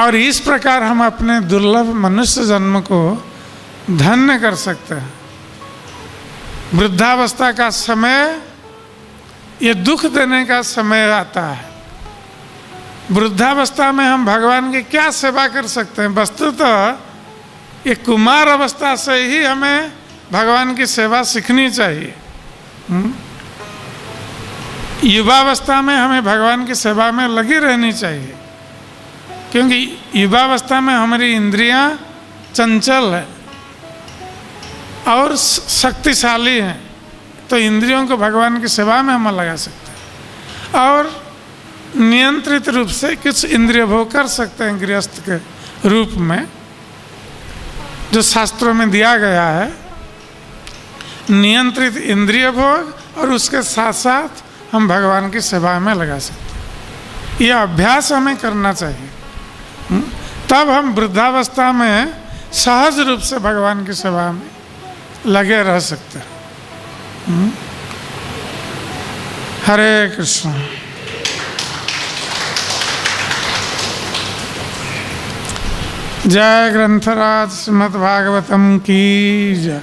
और इस प्रकार हम अपने दुर्लभ मनुष्य जन्म को धन्य कर सकते हैं। वृद्धावस्था का समय ये दुख देने का समय आता है। वृद्धावस्था में हम भगवान की क्या सेवा कर सकते हैं? वस्तुतः ये कुमार अवस्था से ही हमें भगवान की सेवा सीखनी चाहिए। युवावस्था में हमें भगवान की सेवा में लगी रहनी चाहिए, क्योंकि युवावस्था में हमारी इंद्रियां चंचल है और शक्तिशाली हैं, तो इंद्रियों को भगवान की सेवा में हम लगा सकते हैं और नियंत्रित रूप से कुछ इंद्रिय भोग कर सकते हैं गृहस्थ के रूप में, जो शास्त्रों में दिया गया है। नियंत्रित इंद्रिय भोग और उसके साथ साथ हम भगवान की सेवा में लगा सकते हैं। यह अभ्यास हमें करना चाहिए, तब हम वृद्धावस्था में सहज रूप से भगवान की सेवा में लगे रह सकते हैं। हरे कृष्ण। जय ग्रंथराज श्रीमद्भागवतम की जय।